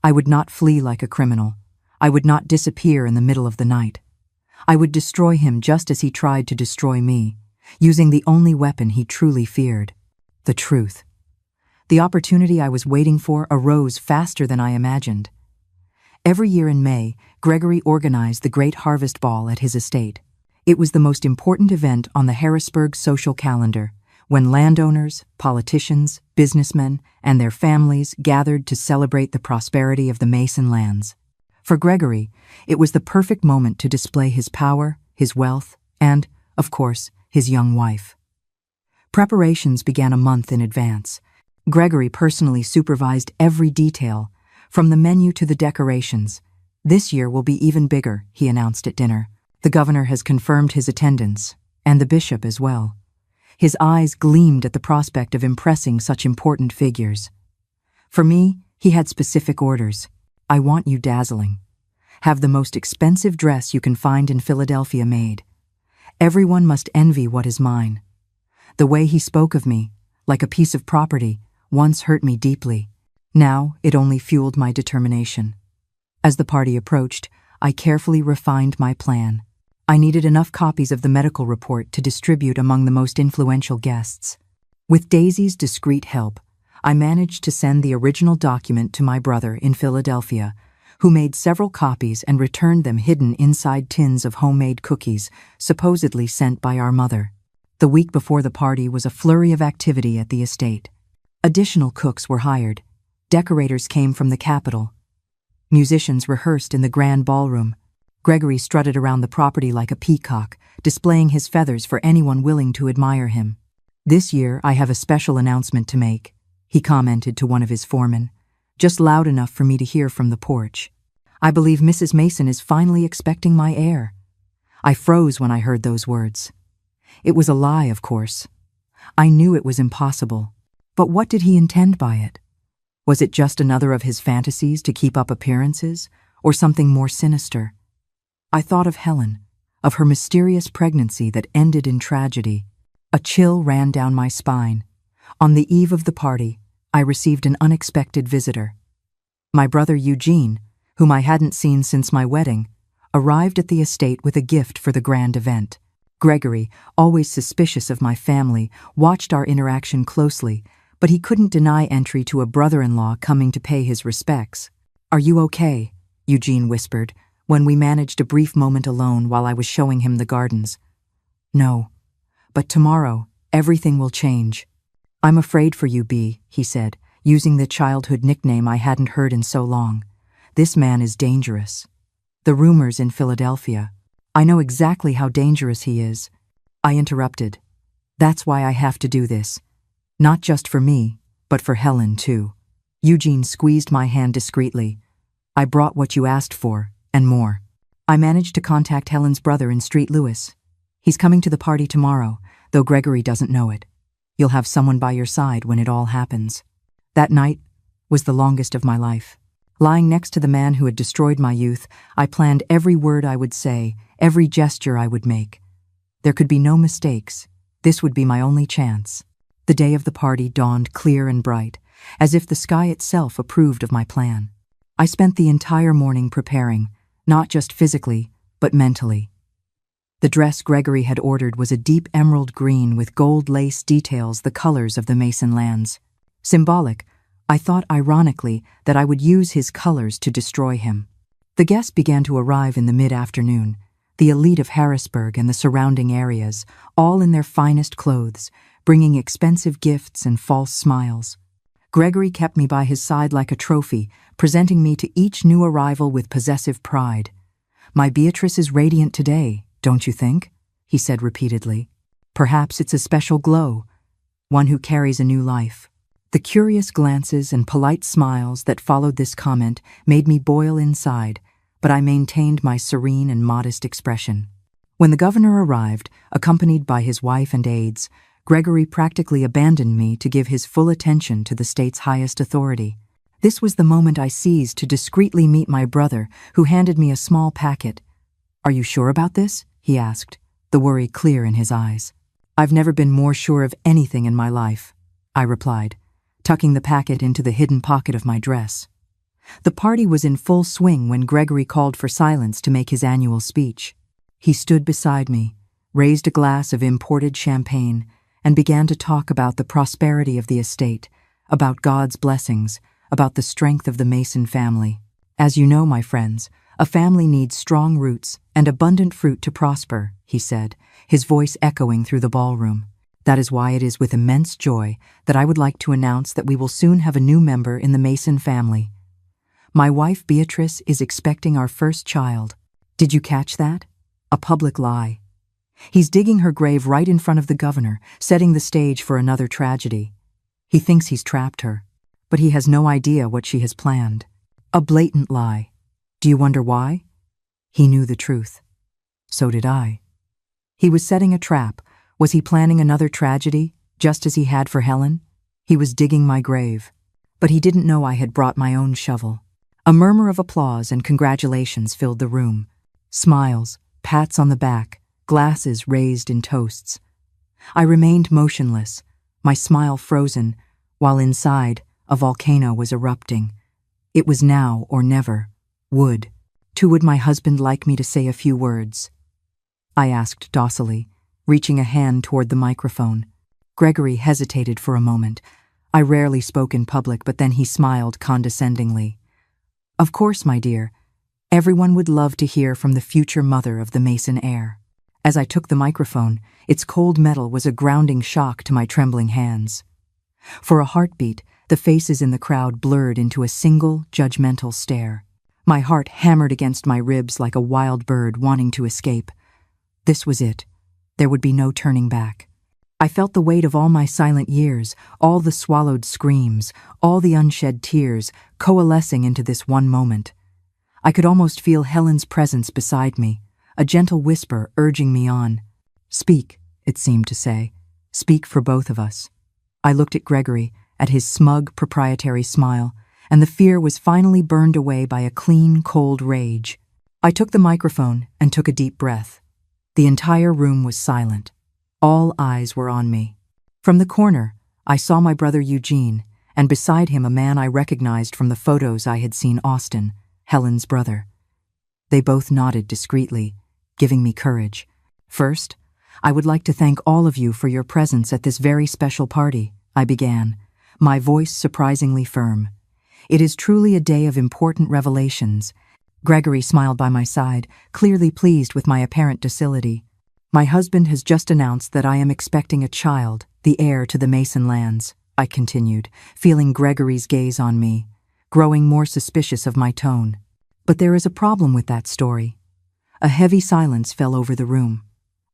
I would not flee like a criminal. I would not disappear in the middle of the night. I would destroy him just as he tried to destroy me, using the only weapon he truly feared: the truth. The opportunity I was waiting for arose faster than I imagined. Every year in May, Gregory organized the Great Harvest Ball at his estate. It was the most important event on the Harrisburg social calendar, when landowners, politicians, businessmen, and their families gathered to celebrate the prosperity of the Mason lands. For Gregory, it was the perfect moment to display his power, his wealth, and, of course, his young wife. Preparations began a month in advance. Gregory personally supervised every detail, from the menu to the decorations. "This year will be even bigger," he announced at dinner. "The governor has confirmed his attendance, and the bishop as well." His eyes gleamed at the prospect of impressing such important figures. For me, he had specific orders. "I want you dazzling. Have the most expensive dress you can find in Philadelphia made. Everyone must envy what is mine." The way he spoke of me, like a piece of property, once hurt me deeply. Now it only fueled my determination. As the party approached, I carefully refined my plan. I needed enough copies of the medical report to distribute among the most influential guests. With Daisy's discreet help, I managed to send the original document to my brother in Philadelphia, who made several copies and returned them hidden inside tins of homemade cookies, supposedly sent by our mother. The week before the party was a flurry of activity at the estate. Additional cooks were hired. Decorators came from the capital. Musicians rehearsed in the grand ballroom. Gregory strutted around the property like a peacock, displaying his feathers for anyone willing to admire him. "This year I have a special announcement to make," he commented to one of his foremen, just loud enough for me to hear from the porch. "I believe Mrs. Mason is finally expecting my heir." I froze when I heard those words. It was a lie, of course. I knew it was impossible. But what did he intend by it? Was it just another of his fantasies to keep up appearances, or something more sinister? I thought of Helen, of her mysterious pregnancy that ended in tragedy. A chill ran down my spine. On the eve of the party, I received an unexpected visitor. My brother Eugene, whom I hadn't seen since my wedding, arrived at the estate with a gift for the grand event. Gregory, always suspicious of my family, watched our interaction closely, but he couldn't deny entry to a brother-in-law coming to pay his respects. "Are you okay?" Eugene whispered, when we managed a brief moment alone while I was showing him the gardens. "No, but tomorrow, everything will change." "I'm afraid for you, B," he said, using the childhood nickname I hadn't heard in so long. "This man is dangerous. The rumors in Philadelphia. I know exactly how dangerous he is." I interrupted. "That's why I have to do this. Not just for me, but for Helen, too." Eugene squeezed my hand discreetly. "I brought what you asked for, and more. I managed to contact Helen's brother in St. Louis. He's coming to the party tomorrow, though Gregory doesn't know it. You'll have someone by your side when it all happens." That night was the longest of my life. Lying next to the man who had destroyed my youth, I planned every word I would say, every gesture I would make. There could be no mistakes. This would be my only chance. The day of the party dawned clear and bright, as if the sky itself approved of my plan. I spent the entire morning preparing, not just physically, but mentally. The dress Gregory had ordered was a deep emerald green with gold lace details, the colors of the Mason lands. Symbolic, I thought ironically that I would use his colors to destroy him. The guests began to arrive in the mid-afternoon, the elite of Harrisburg and the surrounding areas, all in their finest clothes, bringing expensive gifts and false smiles. Gregory kept me by his side like a trophy, presenting me to each new arrival with possessive pride. "My Beatrice is radiant today, don't you think?" he said repeatedly. "Perhaps it's a special glow, one who carries a new life." The curious glances and polite smiles that followed this comment made me boil inside, but I maintained my serene and modest expression. When the governor arrived, accompanied by his wife and aides, Gregory practically abandoned me to give his full attention to the state's highest authority. This was the moment I seized to discreetly meet my brother, who handed me a small packet. "Are you sure about this?" he asked, the worry clear in his eyes. "I've never been more sure of anything in my life," I replied, tucking the packet into the hidden pocket of my dress. The party was in full swing when Gregory called for silence to make his annual speech. He stood beside me, raised a glass of imported champagne, and began to talk about the prosperity of the estate, about God's blessings, about the strength of the Mason family. As you know, my friends, a family needs strong roots and abundant fruit to prosper, he said, his voice echoing through the ballroom. That is why it is with immense joy that I would like to announce that we will soon have a new member in the Mason family. My wife Beatrice is expecting our first child. Did you catch that? A public lie. He's digging her grave right in front of the governor, setting the stage for another tragedy. He thinks he's trapped her, but he has no idea what she has planned. A blatant lie. Do you wonder why? He knew the truth. So did I. He was setting a trap. Was he planning another tragedy, just as he had for Helen? He was digging my grave. But he didn't know I had brought my own shovel. A murmur of applause and congratulations filled the room. Smiles, pats on the back, glasses raised in toasts. I remained motionless, my smile frozen, while inside a volcano was erupting. It was now or never. Would my husband like me to say a few words? I asked docilely, reaching a hand toward the microphone. Gregory hesitated for a moment. I rarely spoke in public, but then he smiled condescendingly. Of course, my dear. Everyone would love to hear from the future mother of the Mason heir. As I took the microphone, its cold metal was a grounding shock to my trembling hands. For a heartbeat, the faces in the crowd blurred into a single, judgmental stare. My heart hammered against my ribs like a wild bird wanting to escape. This was it. There would be no turning back. I felt the weight of all my silent years, all the swallowed screams, all the unshed tears, coalescing into this one moment. I could almost feel Helen's presence beside me, a gentle whisper urging me on. Speak, it seemed to say. Speak for both of us. I looked at Gregory, at his smug, proprietary smile, and the fear was finally burned away by a clean, cold rage. I took the microphone and took a deep breath. The entire room was silent. All eyes were on me. From the corner, I saw my brother Eugene, and beside him a man I recognized from the photos I had seen Austin, Helen's brother. They both nodded discreetly, giving me courage. First, I would like to thank all of you for your presence at this very special party, I began, my voice surprisingly firm. It is truly a day of important revelations. Gregory smiled by my side, clearly pleased with my apparent docility. My husband has just announced that I am expecting a child, the heir to the Mason lands, I continued, feeling Gregory's gaze on me, growing more suspicious of my tone. But there is a problem with that story. A heavy silence fell over the room.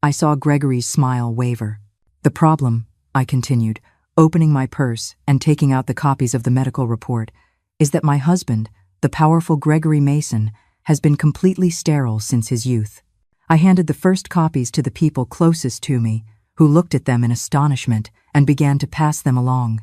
I saw Gregory's smile waver. The problem, I continued, opening my purse and taking out the copies of the medical report, is that my husband, the powerful Gregory Mason, has been completely sterile since his youth. I handed the first copies to the people closest to me, who looked at them in astonishment and began to pass them along.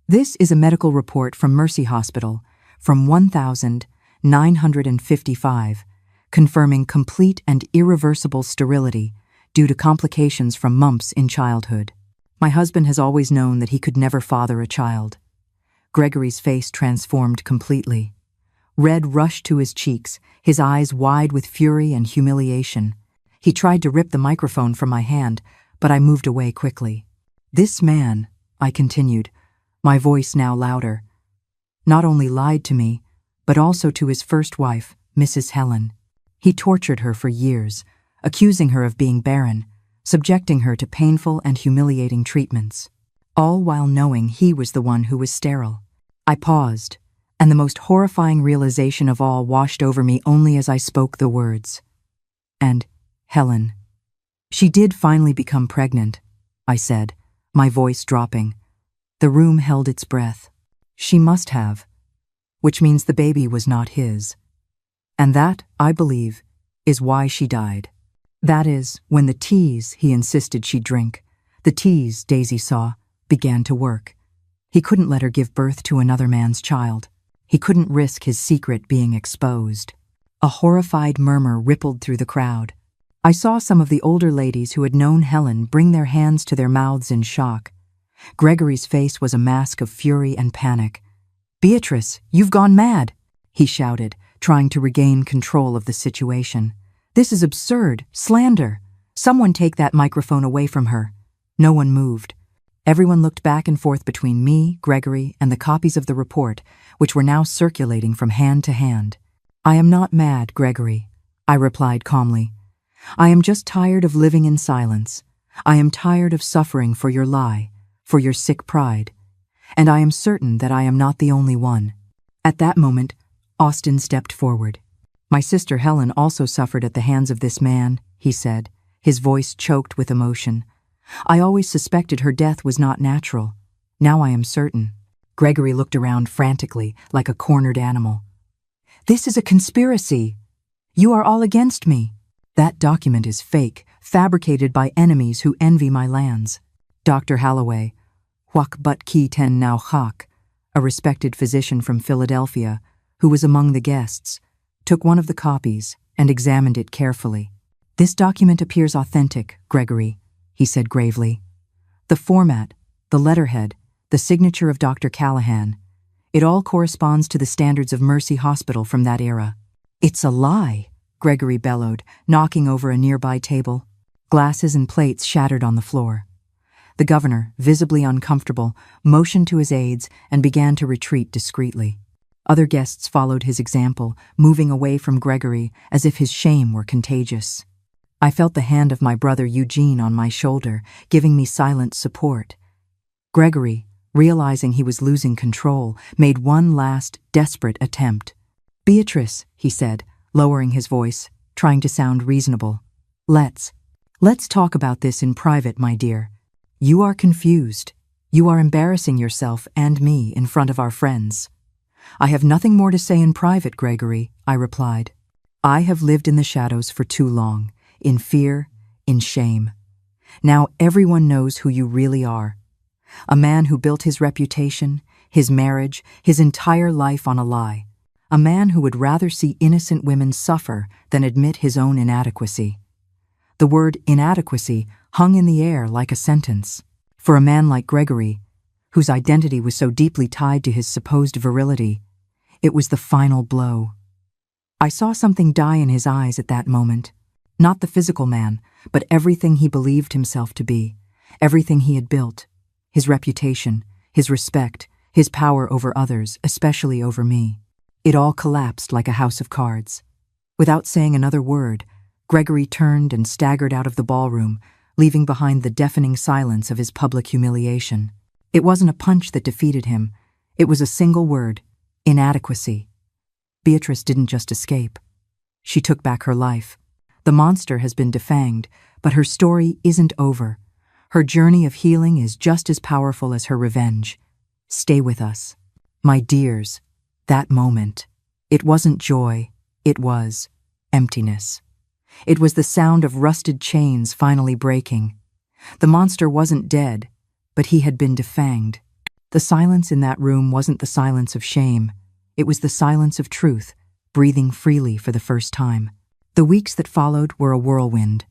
This is a medical report from Mercy Hospital, from 1955, confirming complete and irreversible sterility due to complications from mumps in childhood. My husband has always known that he could never father a child. Gregory's face transformed completely. Red rushed to his cheeks, his eyes wide with fury and humiliation. He tried to rip the microphone from my hand, but I moved away quickly. This man, I continued, my voice now louder, not only lied to me, but also to his first wife, Mrs. Helen. He tortured her for years, accusing her of being barren, subjecting her to painful and humiliating treatments, all while knowing he was the one who was sterile. I paused, and the most horrifying realization of all washed over me only as I spoke the words. And Helen. She did finally become pregnant, I said, my voice dropping. The room held its breath. She must have, which means the baby was not his. And that, I believe, is why she died. That is, when the teas he insisted she drink, the teas, Daisy saw, began to work. He couldn't let her give birth to another man's child. He couldn't risk his secret being exposed. A horrified murmur rippled through the crowd. I saw some of the older ladies who had known Helen bring their hands to their mouths in shock. Gregory's face was a mask of fury and panic. "Beatrice, you've gone mad!" he shouted, trying to regain control of the situation. "This is absurd. Slander. Someone take that microphone away from her." No one moved. Everyone looked back and forth between me, Gregory, and the copies of the report, which were now circulating from hand to hand. "I am not mad, Gregory," I replied calmly. "I am just tired of living in silence. I am tired of suffering for your lie, for your sick pride. And I am certain that I am not the only one." At that moment, Austin stepped forward. "My sister Helen also suffered at the hands of this man," he said, his voice choked with emotion. "I always suspected her death was not natural. Now I am certain." Gregory looked around frantically, like a cornered animal. "This is a conspiracy. You are all against me. That document is fake, fabricated by enemies who envy my lands." Dr. Holloway, Huak But Ki Ten Nau Hak, a respected physician from Philadelphia, who was among the guests, took one of the copies and examined it carefully. "This document appears authentic, Gregory," he said gravely. "The format, the letterhead, the signature of Dr. Callahan, it all corresponds to the standards of Mercy Hospital from that era." "It's a lie," Gregory bellowed, knocking over a nearby table. Glasses and plates shattered on the floor. The governor, visibly uncomfortable, motioned to his aides and began to retreat discreetly. Other guests followed his example, moving away from Gregory as if his shame were contagious. I felt the hand of my brother Eugene on my shoulder, giving me silent support. Gregory, realizing he was losing control, made one last, desperate attempt. "Beatrice," he said, lowering his voice, trying to sound reasonable. Let's talk about this in private, my dear. You are confused. You are embarrassing yourself and me in front of our friends." "I have nothing more to say in private, Gregory," I replied. "I have lived in the shadows for too long, in fear, in shame. Now everyone knows who you really are. A man who built his reputation, his marriage, his entire life on a lie. A man who would rather see innocent women suffer than admit his own inadequacy." The word inadequacy hung in the air like a sentence. For a man like Gregory, whose identity was so deeply tied to his supposed virility, it was the final blow. I saw something die in his eyes at that moment. Not the physical man, but everything he believed himself to be, everything he had built, his reputation, his respect, his power over others, especially over me. It all collapsed like a house of cards. Without saying another word, Gregory turned and staggered out of the ballroom, leaving behind the deafening silence of his public humiliation. It wasn't a punch that defeated him. It was a single word: inadequacy. Beatrice didn't just escape. She took back her life. The monster has been defanged, but her story isn't over. Her journey of healing is just as powerful as her revenge. Stay with us. My dears, that moment, it wasn't joy, it was emptiness. It was the sound of rusted chains finally breaking. The monster wasn't dead, but he had been defanged. The silence in that room wasn't the silence of shame. It was the silence of truth, breathing freely for the first time. The weeks that followed were a whirlwind.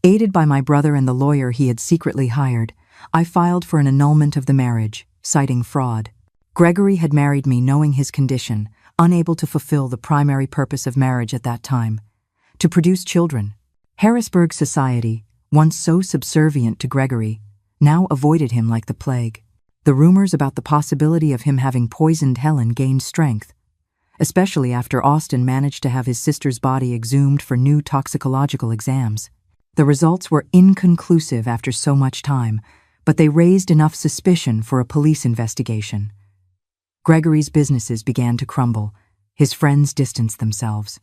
Aided by my brother and the lawyer he had secretly hired, I filed for an annulment of the marriage, citing fraud. Gregory had married me knowing his condition, unable to fulfill the primary purpose of marriage at that time: to produce children. Harrisburg society, once so subservient to Gregory, now avoided him like the plague. The rumors about the possibility of him having poisoned Helen gained strength, especially after Austin managed to have his sister's body exhumed for new toxicological exams. The results were inconclusive after so much time, but they raised enough suspicion for a police investigation. Gregory's businesses began to crumble. His friends distanced themselves.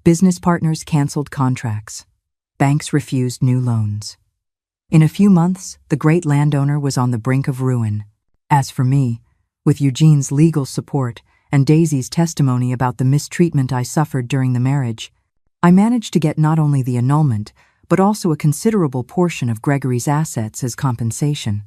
Business partners canceled contracts. Banks refused new loans. In a few months, the great landowner was on the brink of ruin. As for me, with Eugene's legal support and Daisy's testimony about the mistreatment I suffered during the marriage, I managed to get not only the annulment, but also a considerable portion of Gregory's assets as compensation.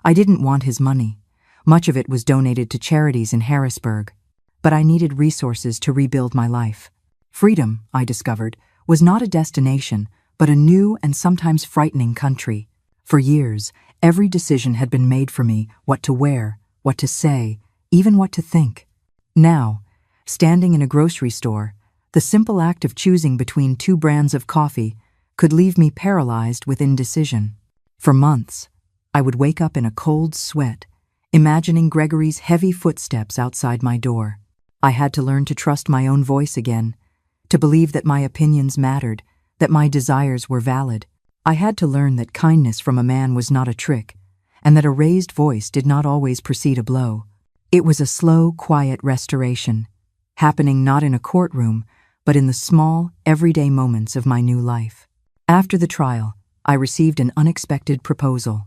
I didn't want his money. Much of it was donated to charities in Harrisburg. But I needed resources to rebuild my life. Freedom, I discovered, was not a destination, but a new and sometimes frightening country. For years, every decision had been made for me: what to wear, what to say, even what to think. Now, Standing in a grocery store, the simple act of choosing between two brands of coffee could leave me paralyzed with indecision. For months, I would wake up in a cold sweat, imagining Gregory's heavy footsteps outside my door. I had to learn to trust my own voice again, to believe that my opinions mattered, that my desires were valid. I had to learn that kindness from a man was not a trick, and that a raised voice did not always precede a blow. It was a slow, quiet restoration, happening not in a courtroom, but in the small, everyday moments of my new life. After the trial, I received an unexpected proposal.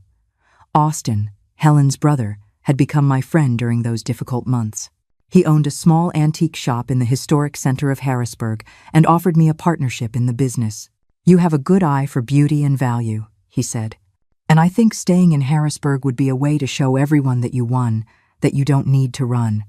Austin, Helen's brother, had become my friend during those difficult months. He owned a small antique shop in the historic center of Harrisburg and offered me a partnership in the business. "You have a good eye for beauty and value," he said. "And I think staying in Harrisburg would be a way to show everyone that you won, that you don't need to run."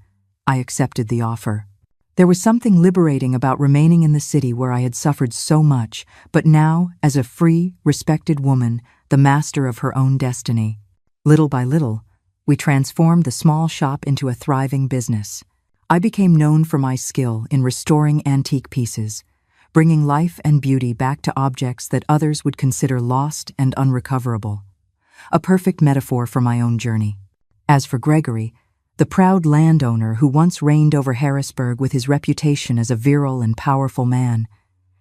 I accepted the offer. There was something liberating about remaining in the city where I had suffered so much, but now, as a free, respected woman, the master of her own destiny. Little by little, we transformed the small shop into a thriving business. I became known for my skill in restoring antique pieces, bringing life and beauty back to objects that others would consider lost and unrecoverable. A perfect metaphor for my own journey. As for Gregory, the proud landowner who once reigned over Harrisburg with his reputation as a virile and powerful man,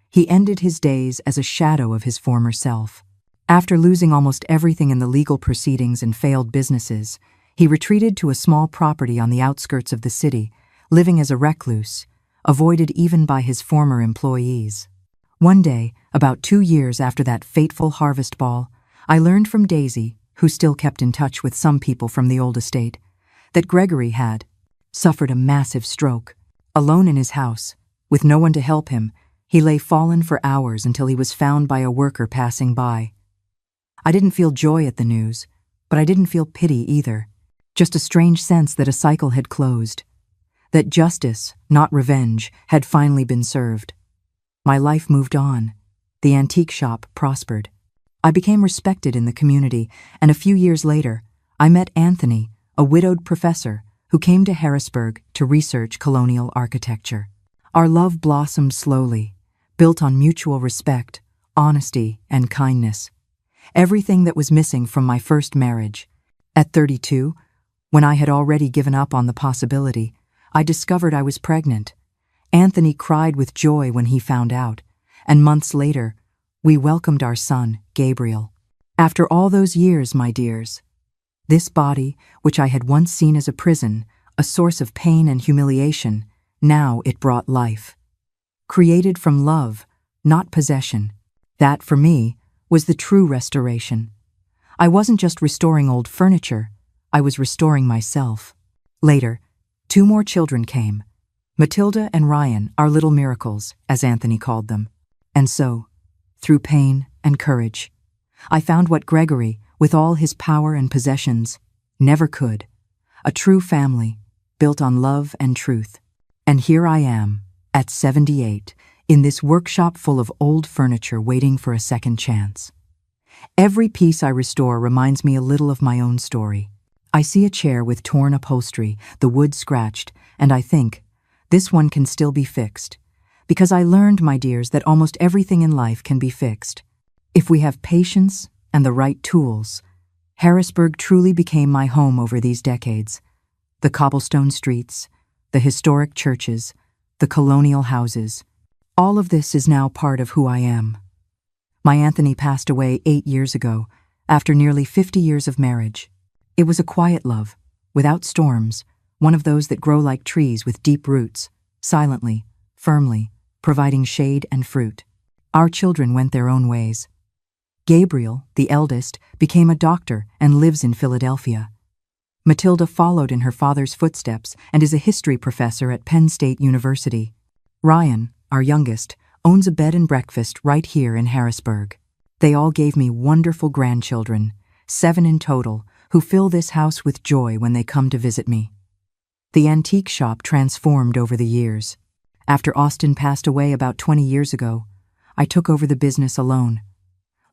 he ended his days as a shadow of his former self. After losing almost everything in the legal proceedings and failed businesses, he retreated to a small property on the outskirts of the city, living as a recluse, avoided even by his former employees. One day, about 2 years after that fateful harvest ball, I learned from Daisy, who still kept in touch with some people from the old estate, that Gregory had suffered a massive stroke. Alone in his house, with no one to help him, he lay fallen for hours until he was found by a worker passing by. I didn't feel joy at the news, but I didn't feel pity either. Just a strange sense that a cycle had closed, that justice, not revenge, had finally been served. My life moved on. The antique shop prospered. I became respected in the community, and a few years later, I met Anthony, a widowed professor who came to Harrisburg to research colonial architecture. Our love blossomed slowly, built on mutual respect, honesty, and kindness. Everything that was missing from my first marriage. At 32, when I had already given up on the possibility, I discovered I was pregnant. Anthony cried with joy when he found out, and months later, we welcomed our son, Gabriel. After all those years, my dears, this body, which I had once seen as a prison, a source of pain and humiliation, now it brought life. Created from love, not possession. That, for me, was the true restoration. I wasn't just restoring old furniture, I was restoring myself. Later, 2 more children came. Matilda and Ryan, our little miracles, as Anthony called them. And so, through pain and courage, I found what Gregory, with all his power and possessions, never could. A true family, built on love and truth. And here I am, at 78, in this workshop full of old furniture waiting for a second chance. Every piece I restore reminds me a little of my own story. I see a chair with torn upholstery, the wood scratched, and I think, this one can still be fixed. Because I learned, my dears, that almost everything in life can be fixed. If we have patience and the right tools. Harrisburg truly became my home over these decades. The cobblestone streets, the historic churches, the colonial houses. All of this is now part of who I am. My Anthony passed away 8 years ago, after nearly 50 years of marriage. It was a quiet love, without storms, one of those that grow like trees with deep roots, silently, firmly, providing shade and fruit. Our children went their own ways. Gabriel, the eldest, became a doctor and lives in Philadelphia. Matilda followed in her father's footsteps and is a history professor at Penn State University. Ryan, our youngest, owns a bed and breakfast right here in Harrisburg. They all gave me wonderful grandchildren, 7 in total, who fill this house with joy when they come to visit me. The antique shop transformed over the years. After Austin passed away about 20 years ago, I took over the business alone.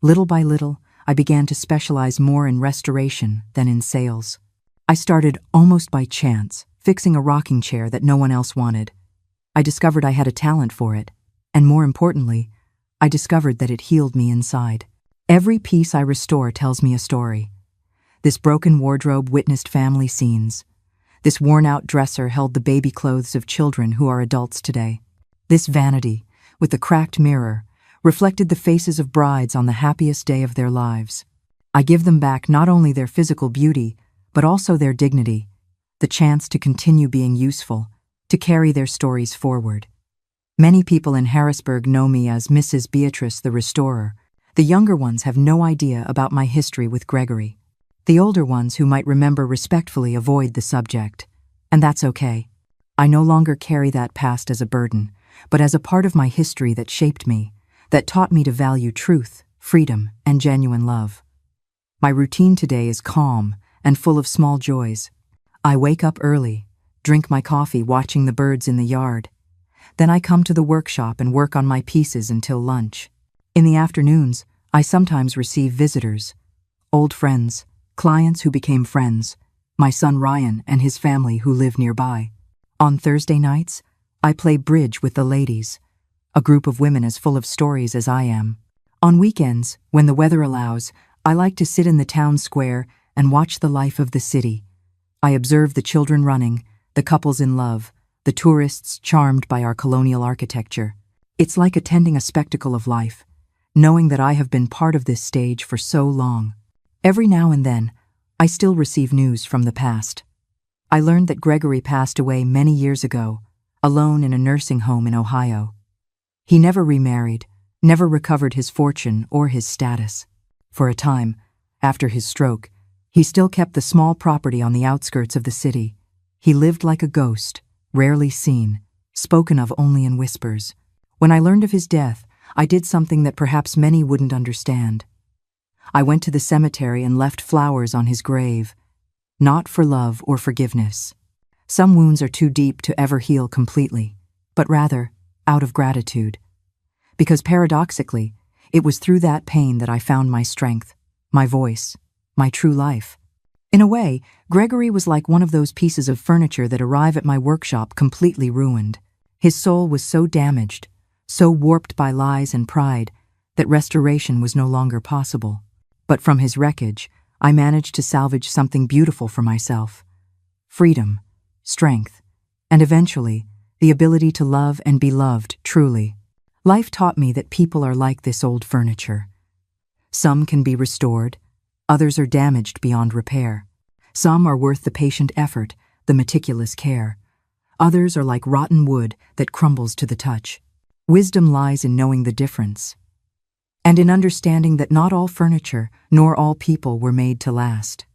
Little by little, I began to specialize more in restoration than in sales. I started almost by chance, fixing a rocking chair that no one else wanted. I discovered I had a talent for it, and more importantly, I discovered that it healed me inside. Every piece I restore tells me a story. This broken wardrobe witnessed family scenes. This worn-out dresser held the baby clothes of children who are adults today. This vanity, with the cracked mirror, reflected the faces of brides on the happiest day of their lives. I give them back not only their physical beauty, but also their dignity, the chance to continue being useful, to carry their stories forward. Many people in Harrisburg know me as Mrs. Beatrice the Restorer. The younger ones have no idea about my history with Gregory. The older ones who might remember respectfully avoid the subject. And that's okay. I no longer carry that past as a burden, but as a part of my history that shaped me, that taught me to value truth, freedom, and genuine love. My routine today is calm and full of small joys. I wake up early, drink my coffee watching the birds in the yard. Then I come to the workshop and work on my pieces until lunch. In the afternoons, I sometimes receive visitors, old friends, clients who became friends, my son Ryan and his family who live nearby. On Thursday nights, I play bridge with the ladies, a group of women as full of stories as I am. On weekends, when the weather allows, I like to sit in the town square and watch the life of the city. I observe the children running, the couples in love, the tourists charmed by our colonial architecture. It's like attending a spectacle of life, knowing that I have been part of this stage for so long. Every now and then, I still receive news from the past. I learned that Gregory passed away many years ago, alone in a nursing home in Ohio. He never remarried, never recovered his fortune or his status. For a time, after his stroke, he still kept the small property on the outskirts of the city. He lived like a ghost, rarely seen, spoken of only in whispers. When I learned of his death, I did something that perhaps many wouldn't understand. I went to the cemetery and left flowers on his grave, not for love or forgiveness. Some wounds are too deep to ever heal completely, but rather out of gratitude. Because paradoxically, it was through that pain that I found my strength, my voice, my true life. In a way, Gregory was like one of those pieces of furniture that arrive at my workshop completely ruined. His soul was so damaged, so warped by lies and pride, that restoration was no longer possible. But from his wreckage, I managed to salvage something beautiful for myself. Freedom, strength, and eventually, the ability to love and be loved truly. Life taught me that people are like this old furniture. Some can be restored, others are damaged beyond repair. Some are worth the patient effort, the meticulous care. Others are like rotten wood that crumbles to the touch. Wisdom lies in knowing the difference, and in understanding that not all furniture nor all people were made to last.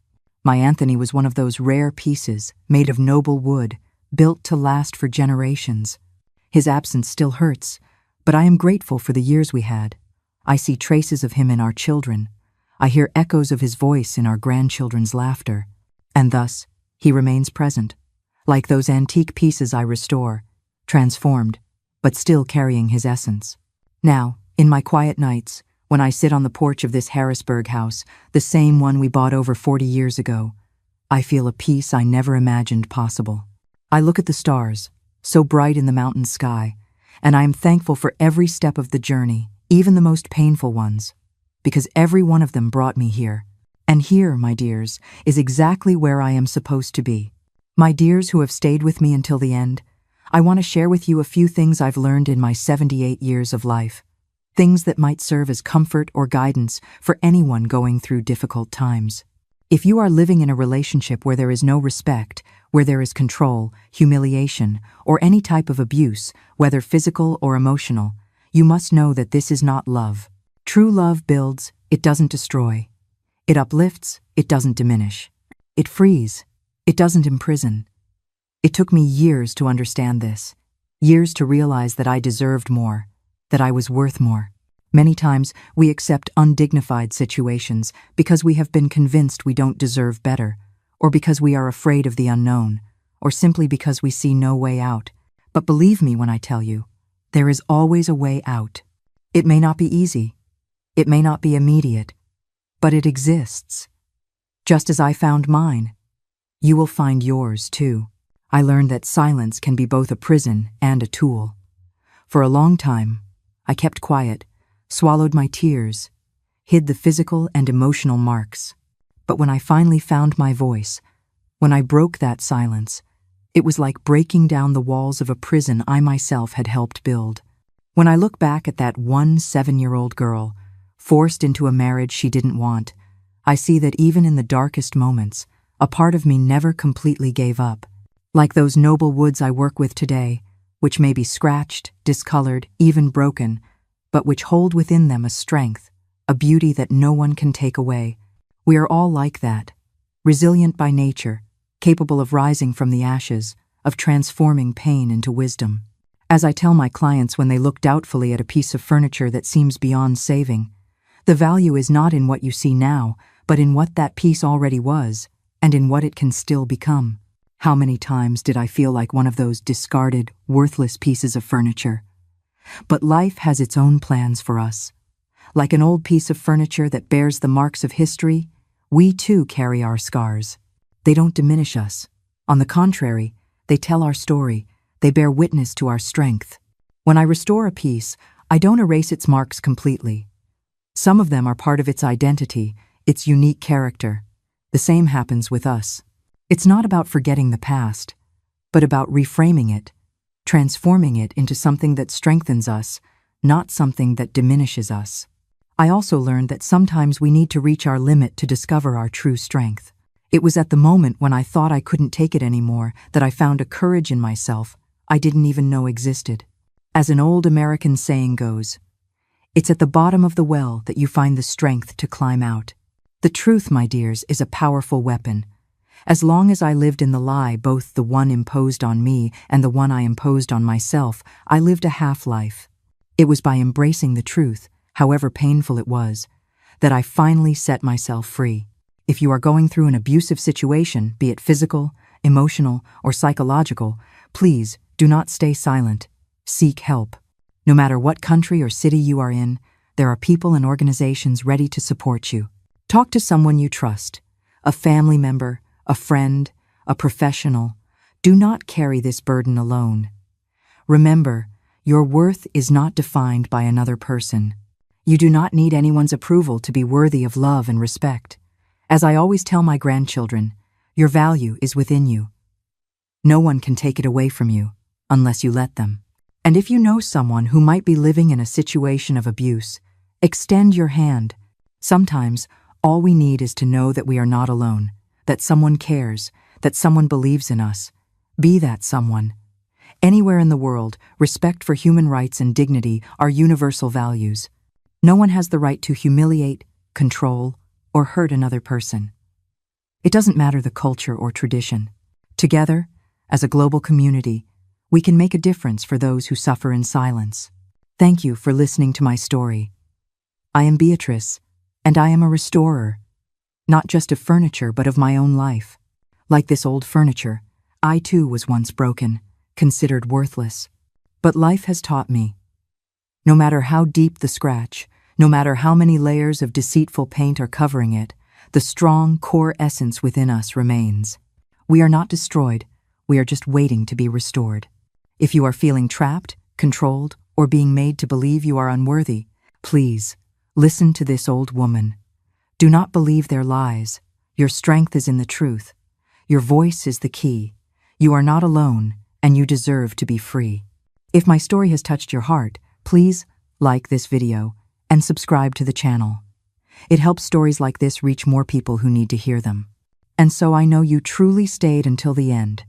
My Anthony was one of those rare pieces, made of noble wood, built to last for generations. His absence still hurts, but I am grateful for the years we had. I see traces of him in our children. I hear echoes of his voice in our grandchildren's laughter. And thus, he remains present, like those antique pieces I restore, transformed, but still carrying his essence. Now, in my quiet nights, when I sit on the porch of this Harrisburg house, the same one we bought over 40 years ago, I feel a peace I never imagined possible. I look at the stars, so bright in the mountain sky, and I am thankful for every step of the journey, even the most painful ones, because every one of them brought me here. And here, my dears, is exactly where I am supposed to be. My dears who have stayed with me until the end, I want to share with you a few things I've learned in my 78 years of life. Things that might serve as comfort or guidance for anyone going through difficult times. If you are living in a relationship where there is no respect, where there is control, humiliation, or any type of abuse, whether physical or emotional, you must know that this is not love. True love builds, it doesn't destroy. It uplifts, it doesn't diminish. It frees, it doesn't imprison. It took me years to understand this, years to realize that I deserved more, that I was worth more. Many times, we accept undignified situations because we have been convinced we don't deserve better, or because we are afraid of the unknown, or simply because we see no way out. But believe me when I tell you, there is always a way out. It may not be easy, it may not be immediate, but it exists. Just as I found mine, you will find yours too. I learned that silence can be both a prison and a tool. For a long time, I kept quiet, swallowed my tears, hid the physical and emotional marks. But when I finally found my voice, when I broke that silence, it was like breaking down the walls of a prison I myself had helped build. When I look back at that 7-year-old girl, forced into a marriage she didn't want, I see that even in the darkest moments, a part of me never completely gave up. Like those noble woods I work with today, which may be scratched, discolored, even broken, but which hold within them a strength, a beauty that no one can take away. We are all like that, resilient by nature, capable of rising from the ashes, of transforming pain into wisdom. As I tell my clients when they look doubtfully at a piece of furniture that seems beyond saving, the value is not in what you see now, but in what that piece already was, and in what it can still become. How many times did I feel like one of those discarded, worthless pieces of furniture? But life has its own plans for us. Like an old piece of furniture that bears the marks of history, we too carry our scars. They don't diminish us. On the contrary, they tell our story. They bear witness to our strength. When I restore a piece, I don't erase its marks completely. Some of them are part of its identity, its unique character. The same happens with us. It's not about forgetting the past, but about reframing it, transforming it into something that strengthens us, not something that diminishes us. I also learned that sometimes we need to reach our limit to discover our true strength. It was at the moment when I thought I couldn't take it anymore that I found a courage in myself I didn't even know existed. As an old American saying goes, it's at the bottom of the well that you find the strength to climb out. The truth, my dears, is a powerful weapon. As long as I lived in the lie, both the one imposed on me and the one I imposed on myself, I lived a half-life. It was by embracing the truth, however painful it was, that I finally set myself free. If you are going through an abusive situation, be it physical, emotional, or psychological, please do not stay silent. Seek help. No matter what country or city you are in, there are people and organizations ready to support you. Talk to someone you trust, a family member, a friend, a professional. Do not carry this burden alone. Remember, your worth is not defined by another person. You do not need anyone's approval to be worthy of love and respect. As I always tell my grandchildren, your value is within you. No one can take it away from you, unless you let them. And if you know someone who might be living in a situation of abuse, extend your hand. Sometimes, all we need is to know that we are not alone, that someone cares, that someone believes in us. Be that someone. Anywhere in the world, respect for human rights and dignity are universal values. No one has the right to humiliate, control, or hurt another person. It doesn't matter the culture or tradition. Together, as a global community, we can make a difference for those who suffer in silence. Thank you for listening to my story. I am Beatrice, and I am a restorer, not just of furniture but of my own life. Like this old furniture, I too was once broken, considered worthless. But life has taught me. No matter how deep the scratch, no matter how many layers of deceitful paint are covering it, the strong core essence within us remains. We are not destroyed, we are just waiting to be restored. If you are feeling trapped, controlled, or being made to believe you are unworthy, please, listen to this old woman. Do not believe their lies. Your strength is in the truth. Your voice is the key. You are not alone, and you deserve to be free. If my story has touched your heart, please like this video and subscribe to the channel. It helps stories like this reach more people who need to hear them. And so I know you truly stayed until the end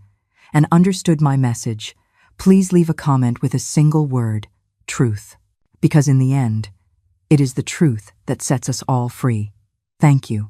and understood my message. Please leave a comment with a single word, truth. Because in the end, it is the truth that sets us all free. Thank you.